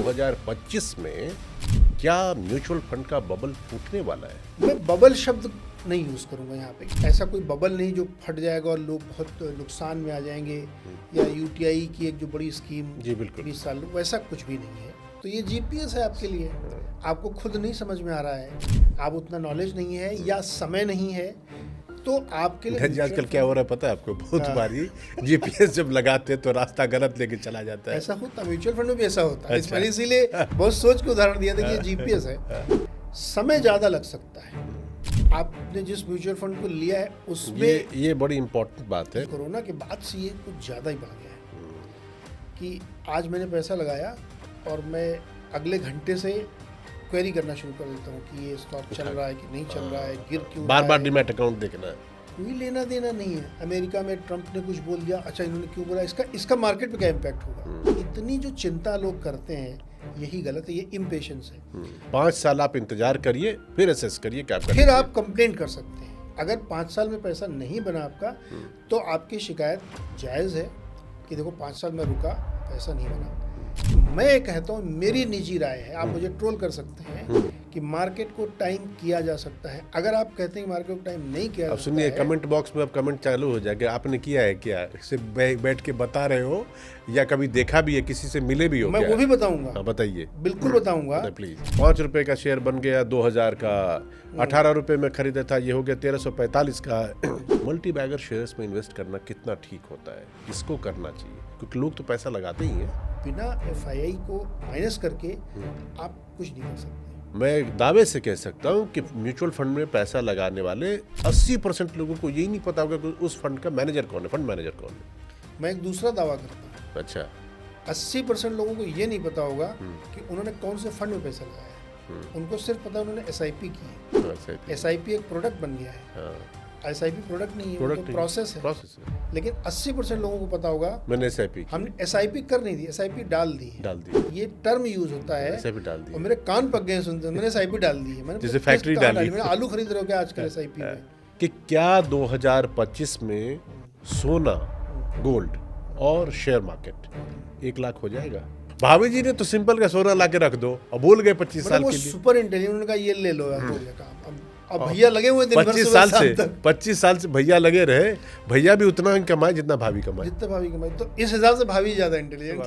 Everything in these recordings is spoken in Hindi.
2025 में क्या म्यूचुअल फंड का बबल फूटने वाला है? मैं बबल शब्द नहीं यूज़ करूंगा यहाँ पे। ऐसा कोई बबल नहीं जो फट जाएगा और लोग बहुत नुकसान में आ जाएंगे, या यूटीआई की एक जो बड़ी स्कीम जी बिल्कुल 20 साल, वैसा कुछ भी नहीं है। तो ये जीपीएस है आपके लिए। आपको खुद नहीं समझ में आ रहा है, आप उतना नॉलेज नहीं है या समय नहीं है, तो आपके लिए जी आजकल क्या हो रहा है पता है आपको? बहुत बारी जीपीएस जब लगाते हैं तो रास्ता गलत लेके चला जाता है। ऐसा होता है, म्यूचुअल फंड में भी ऐसा होता है। अच्छा। मैंने इसीलिए बहुत सोच के उदाहरण दिया था कि ये जीपीएस है। समय ज़्यादा लग सकता है। आपने जिस म्यूचुअल फंड को लिया है उसमें ये बड़ी इंपॉर्टेंट बात है। कोरोना के बाद से ये कुछ ज़्यादा ही बढ़ गया है कि आज मैंने पैसा लगाया और मैं अगले घंटे से क्वेरी करना शुरू कर देता हूँ कि ये स्टॉक चल रहा है कि नहीं चल रहा है, गिर क्यों बार रहा बार है। डीमैट अकाउंट देखना है। कोई लेना देना नहीं है। अमेरिका में ट्रंप ने कुछ बोल दिया, अच्छा इन्होंने क्यों बोला, इसका मार्केट पे क्या इम्पैक्ट होगा। इतनी जो चिंता लोग करते हैं यही गलत है, ये इम्पेशंस है। 5 साल आप इंतजार करिए, फिर असेस करिए क्या करना फिर है। आप कंप्लेंट कर सकते हैं। अगर 5 साल में पैसा नहीं बना आपका, तो आपकी शिकायत जायज़ है कि देखो 5 साल में रुका, पैसा नहीं बना। मैं कहता हूँ, मेरी निजी राय है, आप मुझे ट्रोल कर सकते हैं कि मार्केट को टाइम किया जा सकता है। अगर आप कहते हैं कि मार्केट को टाइम नहीं किया अब जा सुनिए, सकता है, कमेंट बॉक्स में अब कमेंट चालू हो जाएगा, आपने किया है क्या? सिर्फ बैठ के बता रहे हो या कभी देखा भी है, किसी से मिले भी हो मैं क्या? वो भी बताऊंगा। हाँ, बताइए बिल्कुल बताऊंगा। प्लीज। 5 रुपए का शेयर बन गया 2000 का, 18 रुपए में खरीदा था, ये हो गया 1345 का। मल्टी बैगर शेयर्स में इन्वेस्ट करना कितना ठीक होता है? इसको करना चाहिए क्योंकि लोग तो पैसा लगाते ही हैं। बिना एफआईआई को माइनस करके आप कुछ नहीं कर सकते। मैं दावे से कह सकता हूँ कि म्यूचुअल फंड में पैसा लगाने वाले 80% लोगों को यही नहीं पता होगा कि उस फंड का मैनेजर कौन है, फंड मैनेजर कौन है। मैं एक दूसरा दावा करता हूँ, अच्छा, 80% लोगों को ये नहीं पता होगा कि उन्होंने कौन से फंड में पैसा लगाया है। उनको सिर्फ पता है उन्होंने एसआईपी की है। हाँ, सही। एसआईपी एक प्रोडक्ट बन गया है। हाँ, एसआईपी प्रोडक्ट नहीं है, वो प्रोडक्ट तो नहीं, प्रोसेस है। प्रोसेस है। लेकिन 80% लोगों को पता होगा मैंने एसआईपी हमने एसआईपी कर नहीं दी, एसआईपी डाल दी है। डाल दी, ये टर्म यूज होता है। एसआईपी डाल दी और मेरे कान पक गए सुनते, मैंने एसआईपी डाल दी है। मैंने जैसे किस फैक्ट्री कहाँ डाली। मैंने आलू खरीद रहे हो क्या आजकल एसआईपी में? कि क्या 2025 में सोना, गोल्ड और शेयर मार्केट 1 लाख हो जाएगा? भाभी जी ने तो सिंपल का सोना ला के रख दो और भूल गए 25 साल वो के लिए। सुपर इंटेलिजेंट का ये ले लो यार, हो गया काम। अब भैया लगे हुए दिन भर 25 सुबह साल शाम से तक। 25 साल से भैया लगे रहे, भैया भी उतना ही कमाए जितना भाभी कमाए। जितने भाभी कमाई, तो इस हिसाब से भाभी ज्यादा इंटेलिजेंट।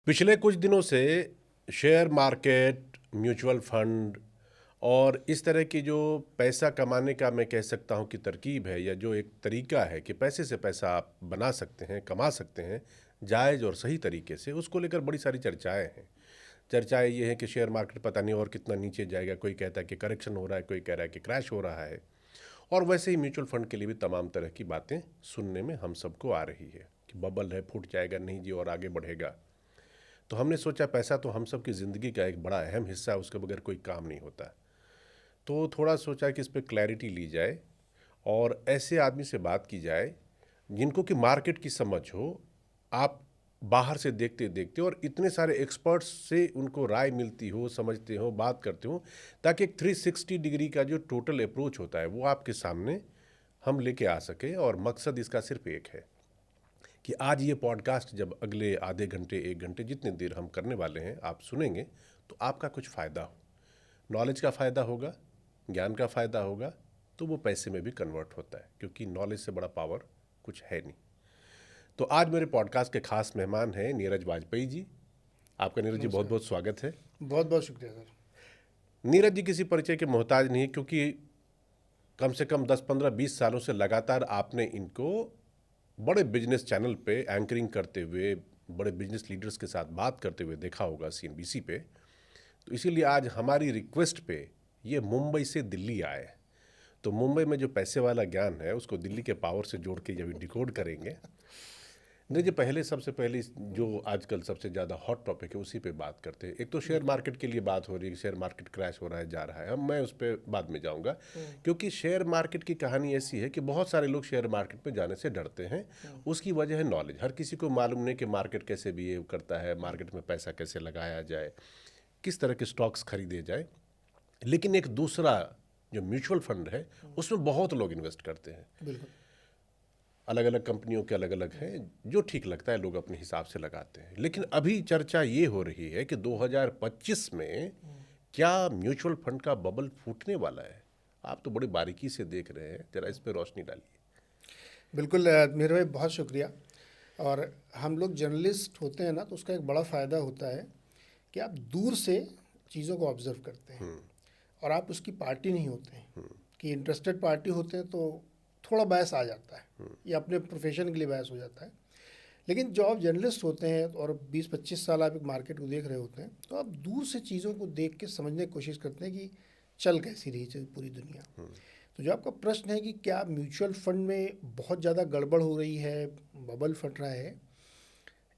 पिछले कुछ दिनों से शेयर मार्केट, म्यूचुअल फंड और इस तरह की जो पैसा कमाने का मैं कह सकता हूं कि तरकीब है, या जो एक तरीका है कि पैसे से पैसा आप बना सकते हैं, कमा सकते हैं जायज़ और सही तरीके से, उसको लेकर बड़ी सारी चर्चाएं हैं। चर्चाएं ये हैं कि शेयर मार्केट पता नहीं और कितना नीचे जाएगा, कोई कहता है कि करेक्शन हो रहा है, कोई कह रहा है कि क्रैश हो रहा है। और वैसे ही म्यूचुअल फंड के लिए भी तमाम तरह की बातें सुनने में हम सबको आ रही है कि बबल है, फूट जाएगा, नहीं जी और आगे बढ़ेगा। तो हमने सोचा पैसा तो हम सब की ज़िंदगी का एक बड़ा अहम हिस्सा है, उसके बगैर कोई काम नहीं होता। तो थोड़ा सोचा कि इस पर क्लैरिटी ली जाए और ऐसे आदमी से बात की जाए जिनको कि मार्केट की समझ हो, आप बाहर से देखते देखते और इतने सारे एक्सपर्ट्स से उनको राय मिलती हो, समझते हो, बात करते हो, ताकि एक 360 डिग्री का जो टोटल अप्रोच होता है वो आपके सामने हम लेके आ सके। और मकसद इसका सिर्फ एक है कि आज ये पॉडकास्ट जब अगले आधे घंटे, 1 घंटे जितनी देर हम करने वाले हैं आप सुनेंगे, तो आपका कुछ फ़ायदा हो, नॉलेज का फ़ायदा होगा, ज्ञान का फ़ायदा होगा, तो वो पैसे में भी कन्वर्ट होता है, क्योंकि नॉलेज से बड़ा पावर कुछ है नहीं। तो आज मेरे पॉडकास्ट के खास मेहमान हैं नीरज वाजपेयी जी। आपका नीरज जी बहुत बहुत स्वागत है। बहुत बहुत शुक्रिया सर। नीरज जी किसी परिचय के मोहताज नहीं है, क्योंकि कम से कम 10, 15, 20 सालों से लगातार आपने इनको बड़े बिजनेस चैनल पे एंकरिंग करते हुए, बड़े बिजनेस लीडर्स के साथ बात करते हुए देखा होगा CNBC पे। तो इसीलिए आज हमारी रिक्वेस्ट पे ये मुंबई से दिल्ली आए। तो मुंबई में जो पैसे वाला ज्ञान है उसको दिल्ली के पावर से जोड़ के जब डिकोड करेंगे। नहीं जी, पहले सबसे पहले जो आजकल सबसे ज़्यादा हॉट टॉपिक है उसी पे बात करते हैं। एक तो शेयर मार्केट के लिए बात हो रही है, शेयर मार्केट क्रैश हो रहा है, जा रहा है। अब मैं उस पर बाद में जाऊंगा, क्योंकि शेयर मार्केट की कहानी ऐसी है कि बहुत सारे लोग शेयर मार्केट पे जाने से डरते हैं। उसकी वजह है नॉलेज। हर किसी को मालूम नहीं कि मार्केट कैसे बिहेव करता है, मार्केट में पैसा कैसे लगाया जाए, किस तरह के स्टॉक्स खरीदे जाए। लेकिन एक दूसरा जो म्यूचुअल फंड है उसमें बहुत लोग इन्वेस्ट करते हैं। बिल्कुल। अलग अलग कंपनियों के अलग अलग हैं, जो ठीक लगता है लोग अपने हिसाब से लगाते हैं। लेकिन अभी चर्चा ये हो रही है कि 2025 में क्या म्यूचुअल फंड का बबल फूटने वाला है? आप तो बड़ी बारीकी से देख रहे हैं, जरा इस पर रोशनी डालिए। बिल्कुल मेरे भाई, बहुत शुक्रिया। और हम लोग जर्नलिस्ट होते हैं ना, तो उसका एक बड़ा फ़ायदा होता है कि आप दूर से चीज़ों को ऑब्जर्व करते हैं और आप उसकी पार्टी नहीं होते हैं कि इंटरेस्टेड पार्टी होते हैं तो थोड़ा बहस आ जाता है या अपने प्रोफेशन के लिए बहस हो जाता है। लेकिन जो आप जर्नलिस्ट होते हैं और 20-25 साल आप एक मार्केट को देख रहे होते हैं, तो आप दूर से चीज़ों को देख के समझने की कोशिश करते हैं कि चल कैसी रही है पूरी दुनिया। तो जो आपका प्रश्न है कि क्या म्यूचुअल फंड में बहुत ज़्यादा गड़बड़ हो रही है, बबल फट रहा है,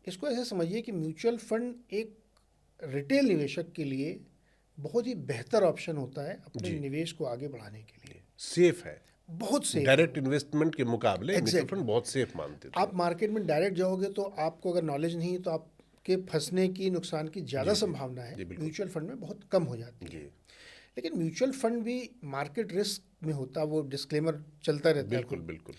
इसको ऐसे समझिए कि म्यूचुअल फंड एक रिटेल निवेशक के लिए बहुत ही बेहतर ऑप्शन होता है अपने निवेश को आगे बढ़ाने के लिए। सेफ है, बहुत सेफ। डायरेक्ट इन्वेस्टमेंट के मुकाबले म्यूचुअल फंड बहुत सेफ मानते थे। आप मार्केट में डायरेक्ट जाओगे तो आपको अगर नॉलेज नहीं है तो आपके फंसने की, नुकसान की ज़्यादा संभावना है। म्यूचुअल फंड में बहुत कम हो जाती है। लेकिन म्यूचुअल फंड भी मार्केट रिस्क में होता है, वो डिस्क्लेमर चलता रहता है। बिल्कुल बिल्कुल।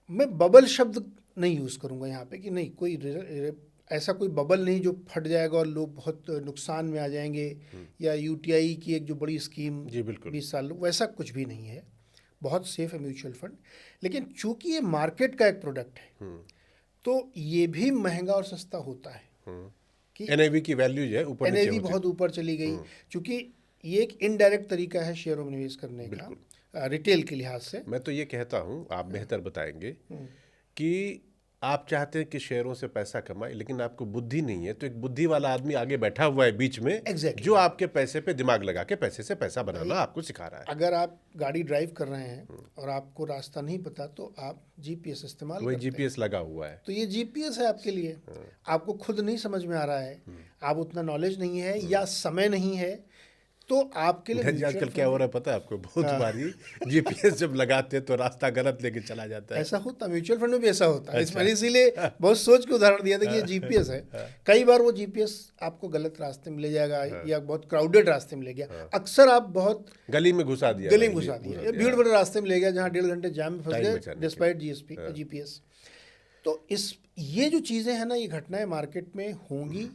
मैं बबल शब्द नहीं यूज़ करूँगा यहाँ पे कि नहीं, कोई ऐसा कोई बबल नहीं जो फट जाएगा और लोग बहुत नुकसान में आ जाएंगे, या यूटीआई की एक जो बड़ी स्कीम 20 साल, वैसा कुछ भी नहीं है। बहुत सेफ है म्यूचुअल फंड। लेकिन चूंकि ये मार्केट का एक प्रोडक्ट है तो ये भी महंगा और सस्ता होता है कि एनएवी की वैल्यू जो है ऊपर नीचे एनएवी बहुत ऊपर चली गई, क्योंकि ये एक इनडायरेक्ट तरीका है शेयरों में निवेश करने का रिटेल के लिहाज से। मैं तो ये कहता हूँ, आप बेहतर बताएंगे, कि आप चाहते हैं कि शेयरों से पैसा कमाए, लेकिन आपको बुद्धि नहीं है, तो एक बुद्धि वाला आदमी आगे बैठा हुआ है बीच में, जो आपके पैसे पे दिमाग लगा के पैसे से पैसा बनाना आपको सिखा रहा है। अगर आप गाड़ी ड्राइव कर रहे हैं और आपको रास्ता नहीं पता तो आप जीपीएस इस्तेमाल करते हैं। जीपीएस लगा हुआ है, तो ये जीपीएस है आपके लिए। आपको खुद नहीं समझ में आ रहा है, आप उतना नॉलेज नहीं है या समय नहीं है, तो आपके लिए आजकल क्या हो रहा है पता है आपको? बहुत बारी जीपीएस जब लगाते हैं तो रास्ता गलत लेके चला जाता है। ऐसा होता है, म्यूचुअल फंड में भी ऐसा होता है। मैंने इसीलिए बहुत सोच के उदाहरण दिया था कि ये जीपीएस है। कई बार वो जीपीएस आपको गलत रास्ते में ले जाएगा या बहुत क्राउडेड रास्ते में ले गया। अक्सर आप बहुत गली में घुसा दिया, भीड़ भरे रास्ते में ले गया जहाँ 1.5 घंटे जाम में फंस गए डिस्पाइट जीपीएस। तो ये जो चीज़ें हैं ना, ये घटनाएं मार्केट में होंगी,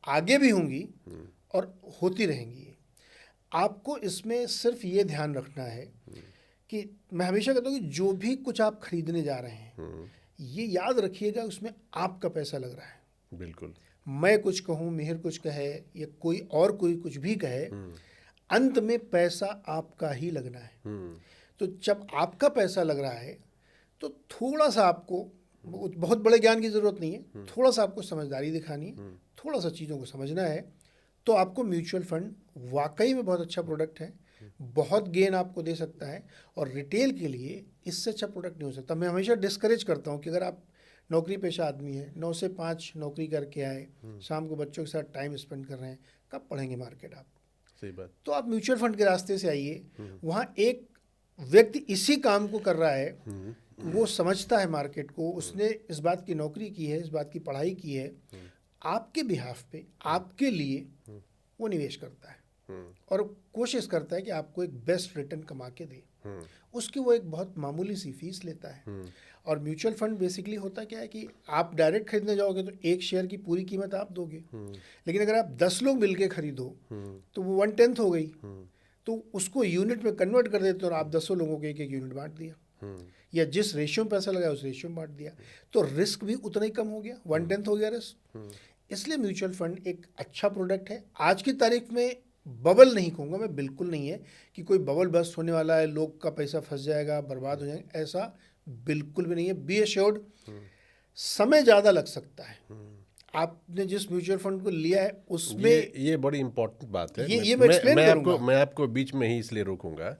आगे भी होंगी और होती रहेंगी। आपको इसमें सिर्फ ये ध्यान रखना है कि मैं हमेशा कहता हूँ कि जो भी कुछ आप खरीदने जा रहे हैं, ये याद रखिएगा उसमें आपका पैसा लग रहा है। बिल्कुल। मैं कुछ कहूँ, मिहिर कुछ कहे या कोई कुछ भी कहे, अंत में पैसा आपका ही लगना है। तो जब आपका पैसा लग रहा है तो थोड़ा सा आपको, बहुत बड़े ज्ञान की ज़रूरत नहीं है, थोड़ा सा आपको समझदारी दिखानी है, थोड़ा सा चीज़ों को समझना है, तो आपको म्यूचुअल फंड वाकई में बहुत अच्छा प्रोडक्ट है, बहुत गेन आपको दे सकता है। और रिटेल के लिए इससे अच्छा प्रोडक्ट नहीं हो सकता। मैं हमेशा डिस्करेज करता हूँ कि अगर आप नौकरी पेशा आदमी हैं, 9 से 5 नौकरी करके आए, शाम को बच्चों के साथ टाइम स्पेंड कर रहे हैं, कब पढ़ेंगे मार्केट आप? सही बात। तो आप म्यूचुअल फंड के रास्ते से आइए। वहाँ एक व्यक्ति इसी काम को कर रहा है, वो समझता है मार्केट को, उसने इस बात की नौकरी की है, इस बात की पढ़ाई की है, आपके बिहाफ पे, आपके लिए वो निवेश करता है और कोशिश करता है कि आपको एक बेस्ट रिटर्न कमा के दे। उसकी वो एक बहुत मामूली सी फीस लेता है। और म्यूचुअल फंड बेसिकली होता क्या है कि आप डायरेक्ट खरीदने जाओगे तो एक शेयर की पूरी कीमत आप दोगे, लेकिन अगर आप 10 लोग मिलके खरीदो तो वो 1/10 हो गई, तो उसको यूनिट में कन्वर्ट कर देते हो और आप 10 लोगों को एक यूनिट बांट दिया, या जिस रेशियो में पैसा लगाया उस रेशियो में बांट दिया, तो रिस्क भी उतना ही कम हो गया, 1/10 हो गया रिस्क। इसलिए म्यूचुअल फंड एक अच्छा प्रोडक्ट है। आज की तारीख में बबल नहीं कहूँगा मैं, बिल्कुल नहीं है कि कोई बबल बस्ट होने वाला है, लोग का पैसा फंस जाएगा, बर्बाद हो जाएगा, ऐसा बिल्कुल भी नहीं है। बी एश्योर्ड, समय ज़्यादा लग सकता है। आपने जिस म्यूचुअल फंड को लिया है उसमें ये बड़ी इंपॉर्टेंट बात है। ये मैं एक्सप्लेन करूंगा। मैं आपको बीच में ही इसलिए रोकूंगा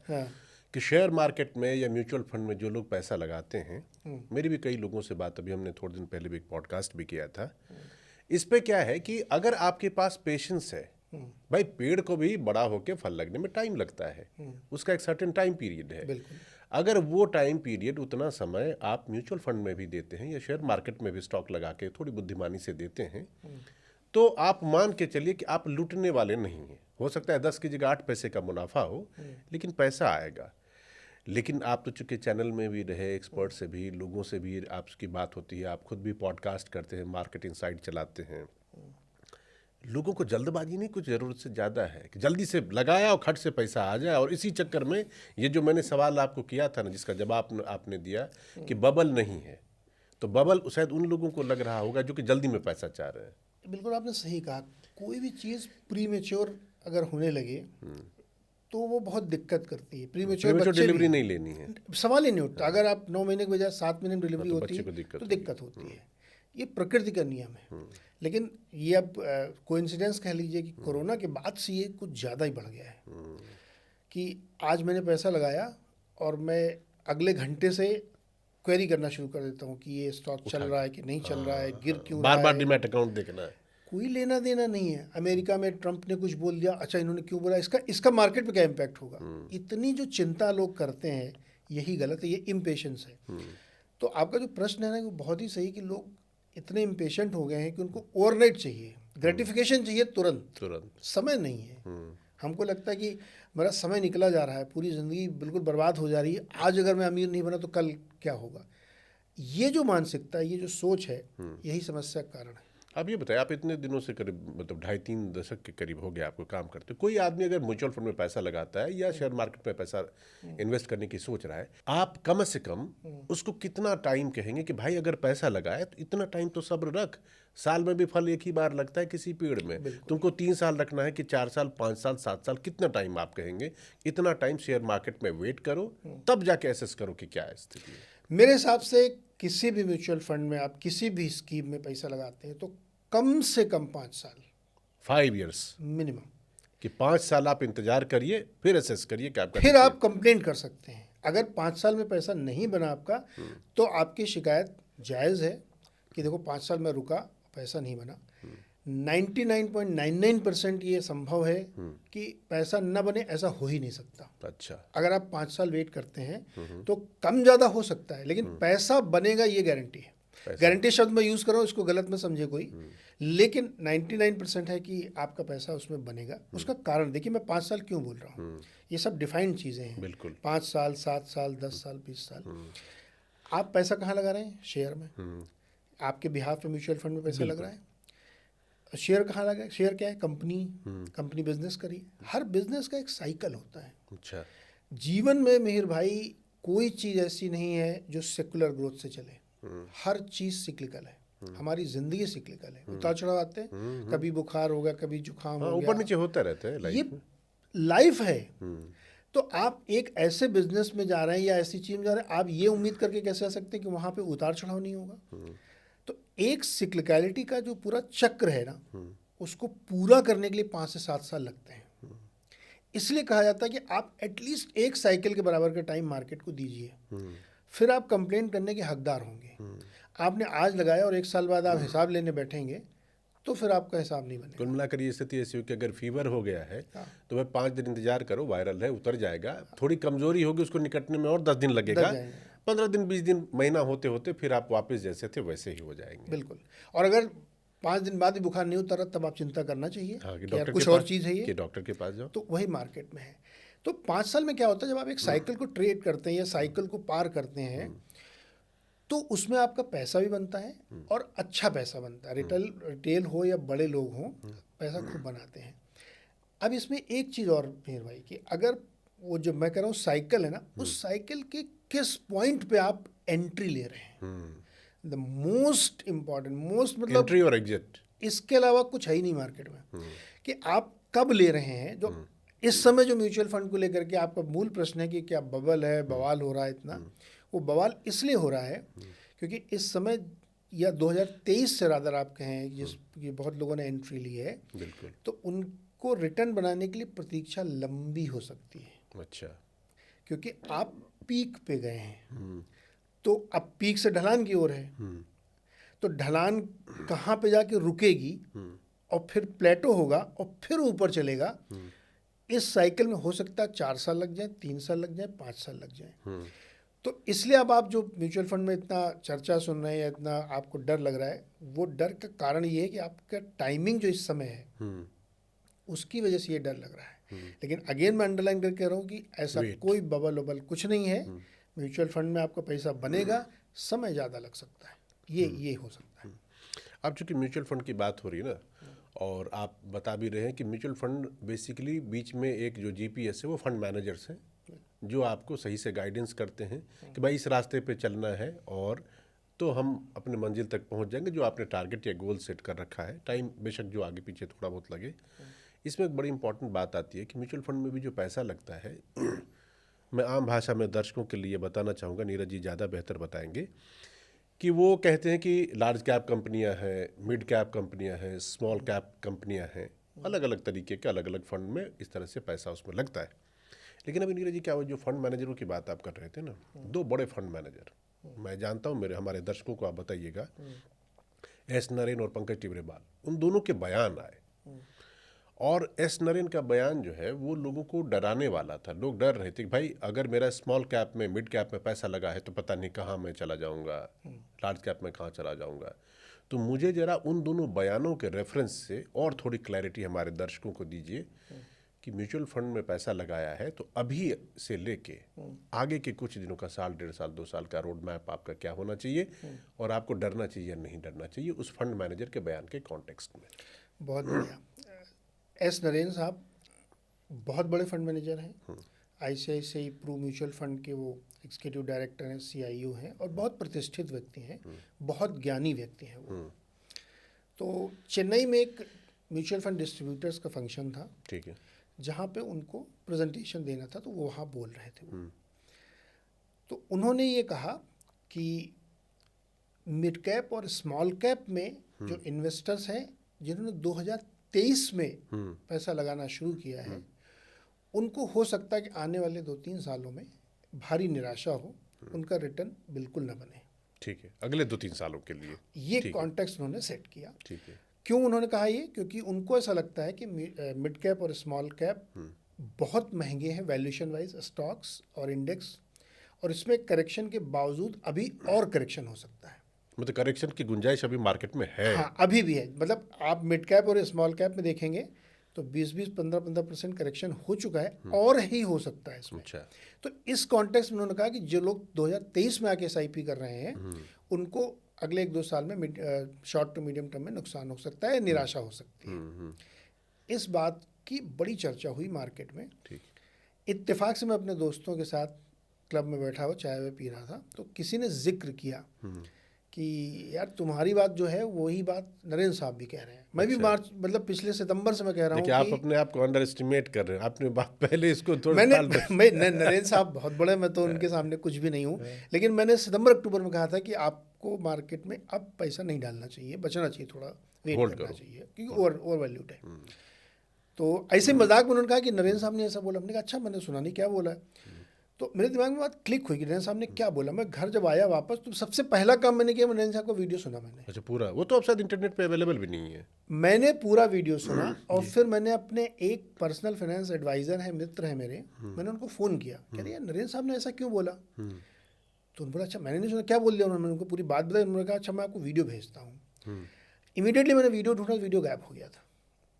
कि शेयर मार्केट में या म्यूचुअल फंड में जो लोग पैसा लगाते हैं, मेरी भी कई लोगों से बात, अभी हमने थोड़े दिन पहले भी एक पॉडकास्ट भी किया था, इस पे क्या है कि अगर आपके पास पेशेंस है, भाई पेड़ को भी बड़ा होके फल लगने में टाइम लगता है, उसका एक सर्टेन टाइम पीरियड है। अगर वो टाइम पीरियड, उतना समय आप म्यूचुअल फंड में भी देते हैं या शेयर मार्केट में भी स्टॉक लगा के थोड़ी बुद्धिमानी से देते हैं, तो आप मान के चलिए कि आप लूटने वाले नहीं हैं। हो सकता है 10 की जगह 8 पैसे का मुनाफा हो, लेकिन पैसा आएगा। लेकिन आप तो चूंकि चैनल में भी रहे, एक्सपर्ट से भी, लोगों से भी आपकी बात होती है, आप खुद भी पॉडकास्ट करते हैं, मार्केट इनसाइट चलाते हैं। लोगों को जल्दबाजी नहीं, कुछ ज़रूरत से ज़्यादा है कि जल्दी से लगाया और खट से पैसा आ जाए। और इसी चक्कर में ये जो मैंने सवाल आपको किया था ना, जिसका जवाब आपने दिया कि बबल नहीं है, तो बबल शायद उन लोगों को लग रहा होगा जो कि जल्दी में पैसा चाह रहे हैं। बिल्कुल आपने सही कहा। कोई भी चीज़ प्रीमेच्योर अगर होने लगे तो वो बहुत दिक्कत करती है। प्रीमेच्योर बच्चे डिलीवरी नहीं लेनी है, सवाल ही नहीं उठता। अगर आप 9 महीने के बजाय 7 महीने में डिलीवरी तो होती बच्चे को है दिक्कत तो दिक्कत होती है। ये प्रकृति का नियम है। लेकिन ये अब कोइंसिडेंस कह लीजिए कि कोरोना के बाद से ये कुछ ज़्यादा ही बढ़ गया है कि आज मैंने पैसा लगाया और मैं अगले घंटे से क्वेरी करना शुरू कर देता हूँ कि ये स्टॉक चल रहा है कि नहीं चल रहा है, गिर क्यों रहा बार है। बार डीमैट अकाउंट देखना है, कोई लेना देना नहीं है। अमेरिका में ट्रंप ने कुछ बोल दिया, अच्छा इन्होंने क्यों बोला, इसका मार्केट पे क्या इम्पैक्ट होगा। इतनी जो चिंता लोग करते हैं यही गलत है, ये इम्पेशेंस है। तो आपका जो प्रश्न है ना वो बहुत ही सही कि लोग इतने इम्पेशेंट हो गए हैं कि उनको ओवरनाइट चाहिए, ग्रेटिफिकेशन चाहिए तुरंत, समय नहीं है। हमको लगता है कि मेरा समय निकला जा रहा है, पूरी ज़िंदगी बिल्कुल बर्बाद हो जा रही है, आज अगर मैं अमीर नहीं बना तो कल क्या होगा। ये जो मानसिकता, ये जो सोच है, यही समस्या का कारण है। अब ये बताइए, आप इतने दिनों से करीब मतलब 2.5-3 दशक के करीब हो गया आपको काम करते, कोई आदमी अगर म्यूचुअल फंड में पैसा लगाता है या शेयर मार्केट में पैसा इन्वेस्ट करने की सोच रहा है, आप कम से कम उसको कितना टाइम कहेंगे कि भाई अगर पैसा लगाए तो इतना टाइम तो सब्र रख। साल में भी फल एक ही बार लगता है किसी पेड़ में, तुमको 3 साल रखना है कि 4 साल, 5 साल, 7 साल, कितना टाइम आप कहेंगे? इतना टाइम शेयर मार्केट में वेट करो, तब जाके एसेस करो कि क्या है स्थिति है। मेरे हिसाब से किसी भी म्यूचुअल फंड में आप किसी भी स्कीम में पैसा लगाते हैं तो कम से कम 5 साल, 5 years मिनिमम, कि 5 साल आप इंतजार करिए, फिर असेस करिए कि आपका, फिर आप कंप्लेंट कर सकते हैं। अगर 5 साल में पैसा नहीं बना आपका तो आपकी शिकायत जायज़ है कि देखो 5 साल में रुका, पैसा नहीं बना। 99.99% ये संभव है कि पैसा न बने, ऐसा हो ही नहीं सकता। अच्छा, अगर आप 5 साल वेट करते हैं तो कम ज़्यादा हो सकता है, लेकिन पैसा बनेगा ये गारंटी है। गारंटी शब्द मैं यूज़ कर रहा हूँ, इसको गलत में समझे कोई, लेकिन 99% है कि आपका पैसा उसमें बनेगा। उसका कारण देखिए, मैं 5 साल क्यों बोल रहा हूँ, ये सब डिफाइंड चीज़ें हैं। बिल्कुल। 5 साल, 7 साल, 10 साल, 20 साल। आप पैसा कहाँ लगा रहे हैं? शेयर में। आपके बिहाफ पे म्यूचुअल फंड में पैसा लग रहा है। शेयर कहाँ लगा है? शेयर क्या है? कंपनी बिजनेस करी। हर बिजनेस का एक साइकिल होता है। अच्छा, जीवन में मिहिर भाई कोई चीज़ ऐसी नहीं है जो सेकुलर ग्रोथ से चले। हर चीज़ सिक्लिकल है। हमारी जिंदगी सिक्लिकल है, उतार चढ़ाव आते हैं, कभी बुखार होगा, कभी जुकाम हो गया, ऊपर नीचे होता रहता है, ये लाइफ है। तो आप एक ऐसे बिजनेस में जा रहे हैं या ऐसी चीज में जा रहे हैं, आप ये उम्मीद करके कैसे आ सकते हैं कि वहां पे उतार चढ़ाव नहीं होगा। तो एक सिक्लिकलिटी का जो पूरा चक्र है ना, उसको पूरा करने के लिए 5 से 7 साल लगते हैं। इसलिए कहा जाता है कि आप एटलीस्ट एक साइकिल के बराबर का टाइम मार्केट को दीजिए, फिर आप कंप्लेंट करने के हकदार होंगे। आपने आज लगाया और 1 साल बाद आप हिसाब लेने बैठेंगे तो फिर आपका हिसाब नहीं बनेगा। कुल मिलाकर ये स्थिति ऐसी हो कि अगर फीवर हो गया है तो वह 5 दिन इंतजार करो, वायरल है, उतर जाएगा। थोड़ी कमजोरी होगी, उसको निकटने में और 10 दिन लगेगा, 15 दिन, 20 दिन, महीना होते होते फिर आप वापस जैसे थे वैसे ही हो जाएंगे। बिल्कुल। और अगर 5 दिन बाद भी बुखार नहीं उतरा तब आप चिंता करना चाहिए कि डॉक्टर कुछ और चीज़ है ये, कि डॉक्टर के पास जाओ। तो वही मार्केट में है। तो 5 साल में क्या होता है, जब आप एक साइकिल को ट्रेड करते हैं या साइकिल को पार करते हैं तो उसमें आपका पैसा भी बनता है और अच्छा पैसा बनता है। रिटेल हो या बड़े लोग हों, पैसा खूब बनाते हैं। अब इसमें एक चीज़ और मेहर भाई कि अगर वो जो मैं कह रहा हूँ साइकिल है ना, उस साइकिल के किस पॉइंट पे आप एंट्री ले रहे हैं, द मोस्ट इम्पॉर्टेंट, मोस्ट मतलब एंट्री और एग्जिट, इसके अलावा कुछ है ही नहीं मार्केट में कि आप कब ले रहे हैं। जो इस समय जो म्यूचुअल फंड को लेकर के आपका मूल प्रश्न है कि क्या बबल है, बवाल हो रहा है इतना, वो बवाल इसलिए हो रहा है क्योंकि इस समय या 2023 से रादर आप कहें जिस ये बहुत लोगों ने एंट्री ली है, बिल्कुल, तो उनको रिटर्न बनाने के लिए प्रतीक्षा लंबी हो सकती है। अच्छा, क्योंकि आप पीक पे गए हैं तो अब पीक से ढलान की ओर है, तो ढलान कहाँ पे जाके रुकेगी और फिर प्लेटो होगा और फिर ऊपर चलेगा। इस साइकिल में हो सकता है 4 साल लग जाए, 3 साल लग जाए, 5 साल लग जाए। तो इसलिए अब आप जो म्यूचुअल फंड में इतना चर्चा सुन रहे हैं या इतना आपको डर लग रहा है, वो डर का कारण ये है कि आपका टाइमिंग जो इस समय है उसकी वजह से ये डर लग रहा है। लेकिन अगेन मैं अंडरलाइन करके कह रहा हूँ कि ऐसा कोई बबल वबल कुछ नहीं है। म्यूचुअल फंड में आपका पैसा बनेगा, समय ज़्यादा लग सकता है, ये हो सकता है। अब चूंकि म्यूचुअल फंड की बात हो रही है ना, और आप बता भी रहे हैं कि म्यूचुअल फंड बेसिकली बीच में एक जो जीपीएस है वो फंड मैनेजर्स हैं जो आपको सही से गाइडेंस करते हैं कि भाई इस रास्ते पे चलना है और तो हम अपने मंजिल तक पहुंच जाएंगे जो आपने टारगेट या गोल सेट कर रखा है। टाइम बेशक जो आगे पीछे थोड़ा बहुत लगे। इसमें एक बड़ी इंपॉर्टेंट बात आती है कि म्यूचुअल फंड में भी जो पैसा लगता है मैं आम भाषा में दर्शकों के लिए बताना चाहूँगा, नीरज जी ज़्यादा बेहतर बताएंगे, कि वो कहते हैं कि लार्ज कैप कंपनियां हैं, मिड कैप कंपनियां हैं, स्मॉल कैप कंपनियां हैं, अलग अलग तरीके के अलग अलग फंड में इस तरह से पैसा उसमें लगता है। लेकिन अभी नीरज जी क्या हुआ, जो फंड मैनेजरों की बात आप कर रहे थे ना, दो बड़े फंड मैनेजर मैं जानता हूँ, हमारे दर्शकों को आप बताइएगा, एस नरेन और पंकज टिब्रेबाल, उन दोनों के बयान आए और एस नरेन का बयान जो है वो लोगों को डराने वाला था। लोग डर रहे थे कि भाई अगर मेरा स्मॉल कैप में मिड कैप में पैसा लगा है तो पता नहीं कहाँ मैं चला जाऊँगा, लार्ज कैप में कहाँ चला जाऊँगा। तो मुझे ज़रा उन दोनों बयानों के रेफरेंस से और थोड़ी क्लैरिटी हमारे दर्शकों को दीजिए कि म्यूचुअल फंड में पैसा लगाया है तो अभी से लेके आगे के कुछ दिनों का, साल, 1.5 साल, 2 साल का रोड मैप आपका क्या होना चाहिए और आपको डरना चाहिए या नहीं डरना चाहिए उस फंड मैनेजर के बयान के कॉन्टेक्स्ट में। बहुत बढ़िया। एस नरेन साहब बहुत बड़े फंड मैनेजर हैं, आईसीआईसीआई प्रू म्यूचुअल फंड के वो एग्जीक्यूटिव डायरेक्टर हैं, सीआईओ हैं और बहुत प्रतिष्ठित व्यक्ति हैं, बहुत ज्ञानी व्यक्ति हैं वो। तो चेन्नई में एक म्यूचुअल फंड डिस्ट्रीब्यूटर्स का फंक्शन था, ठीक है, जहाँ पे उनको प्रेजेंटेशन देना था, तो वो वहाँ बोल रहे थे वो। तो उन्होंने ये कहा कि मिड कैप और स्मॉल कैप में जो इन्वेस्टर्स हैं जिन्होंने 2023 में पैसा लगाना शुरू किया है, उनको हो सकता है कि आने वाले 2-3 सालों में भारी निराशा हो, उनका रिटर्न बिल्कुल न बने। ठीक है, अगले 2-3 सालों के लिए ये कॉन्टेक्स्ट उन्होंने सेट किया। ठीक है। क्यों उन्होंने कहा ये? क्योंकि उनको ऐसा लगता है कि मिड कैप और स्मॉल कैप बहुत महंगे हैं वैल्यूएशन वाइज, स्टॉक्स और इंडेक्स, और इसमें करेक्शन के बावजूद अभी और करेक्शन हो सकता है। मतलब करेक्शन की गुंजाइश अभी मार्केट में है। हाँ, अभी भी है। मतलब आप मिड कैप और स्मॉल कैप में देखेंगे तो 20-20, 15-15% करेक्शन हो चुका है और ही हो सकता है इसमें। अच्छा। तो इस कॉन्टेक्स्ट में उन्होंने कहा कि जो लोग 2023 में आके एसआईपी कर रहे हैं उनको अगले 1-2 साल में शॉर्ट टू मीडियम टर्म में नुकसान हो सकता है, निराशा हो सकती है। इस बात की बड़ी चर्चा हुई मार्केट में। ठीक। इत्तेफाक से मैं अपने दोस्तों के साथ क्लब में बैठा हुआ चाय वे पी रहा था, तो किसी ने जिक्र किया कि यार तुम्हारी बात जो है वही बात नरेंद्र साहब भी कह रहे हैं। मैं भी मार्च मतलब पिछले सितंबर से मैं कह रहा हूँ कि आप अपने आप को अंडर एस्टिमेट कर रहे हैं। आपने बात पहले इसको थोड़ा मैं नरेंद्र साहब बहुत बड़े, मैं तो उनके सामने कुछ भी नहीं हूँ, लेकिन मैंने सितंबर अक्टूबर में कहा था कि आपको मार्केट में अब पैसा नहीं डालना चाहिए, बचना चाहिए, थोड़ा वेट करना चाहिए क्योंकि ओवर वैल्यूड है। तो ऐसे मजाक में उन्होंने कहा कि नरेंद्र साहब ने ऐसा बोला। हमने कहा अच्छा, मैंने सुना नहीं, क्या बोला है? तो मेरे दिमाग में बात क्लिक हुई कि नरेंद्र साहब ने क्या बोला। मैं घर जब आया वापस तो सबसे पहला काम मैंने किया, नरेंद्र साहब का वीडियो सुना मैंने। अच्छा, पूरा? वो तो अब शायद इंटरनेट पे अवेलेबल भी नहीं है। मैंने पूरा वीडियो सुना और फिर मैंने अपने एक पर्सनल फाइनेंस एडवाइज़र है, मित्र है मेरे, मैंने उनको फ़ोन किया, कह रहे यार नरेंद्र साहब ने ऐसा क्यों बोला? तो उन्होंने बोला अच्छा मैंने नहीं सुना, क्या बोल दिया उन्होंने? मैंने उनको पूरी बात बताई। उन्होंने कहा अच्छा मैं आपको वीडियो भेजता हूँ। इमीडिएटली मैंने वीडियो ढूंढा, वीडियो गायब हो गया था।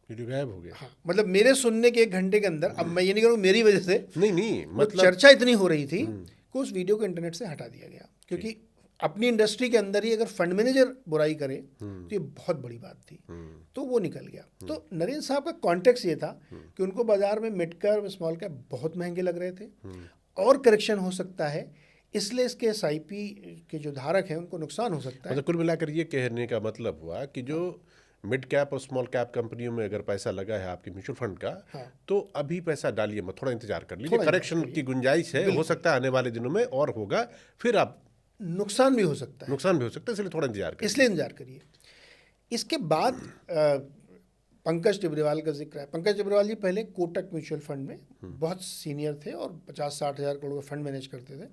वीडियो गायब हो गया? हाँ, मतलब मेरे सुनने के 1 घंटे के अंदर, अब मैं ये नहीं करूँ मेरी वजह से, नहीं मतलब चर्चा इतनी हो रही थी कि उस वीडियो को इंटरनेट से हटा दिया गया। क्योंकि अपनी इंडस्ट्री के अंदर ही अगर फंड मैनेजर बुराई करे तो ये बहुत बड़ी बात थी, तो वो निकल गया। तो नरेंद्र साहब का कॉन्टेक्स्ट ये था कि उनको बाजार में मिड कैप और स्मॉल कैप बहुत महंगे लग रहे थे और करेक्शन हो सकता है, इसलिए इसके एसआईपी के जो धारक हैं उनको नुकसान हो सकता है। मतलब कुल मिलाकर ये कहने का मतलब हुआ कि जो मिड कैप और स्मॉल कैप कंपनियों में अगर पैसा लगा है आपके म्यूचुअल फंड का, तो अभी पैसा डालिए मत, थोड़ा इंतजार कर लीजिए, करेक्शन की गुंजाइश है, हो सकता है आने वाले दिनों में और होगा, फिर आप नुकसान भी हो सकता है, इसलिए थोड़ा इंतजार करिए। इसलिए इंतजार करिए। इसके बाद पंकज टिब्रेवाल का जिक्र है। पंकज टिब्रेवाल जी पहले कोटक म्यूचुअल फंड में बहुत सीनियर थे और 50-60 हज़ार करोड़ का फंड मैनेज करते थे।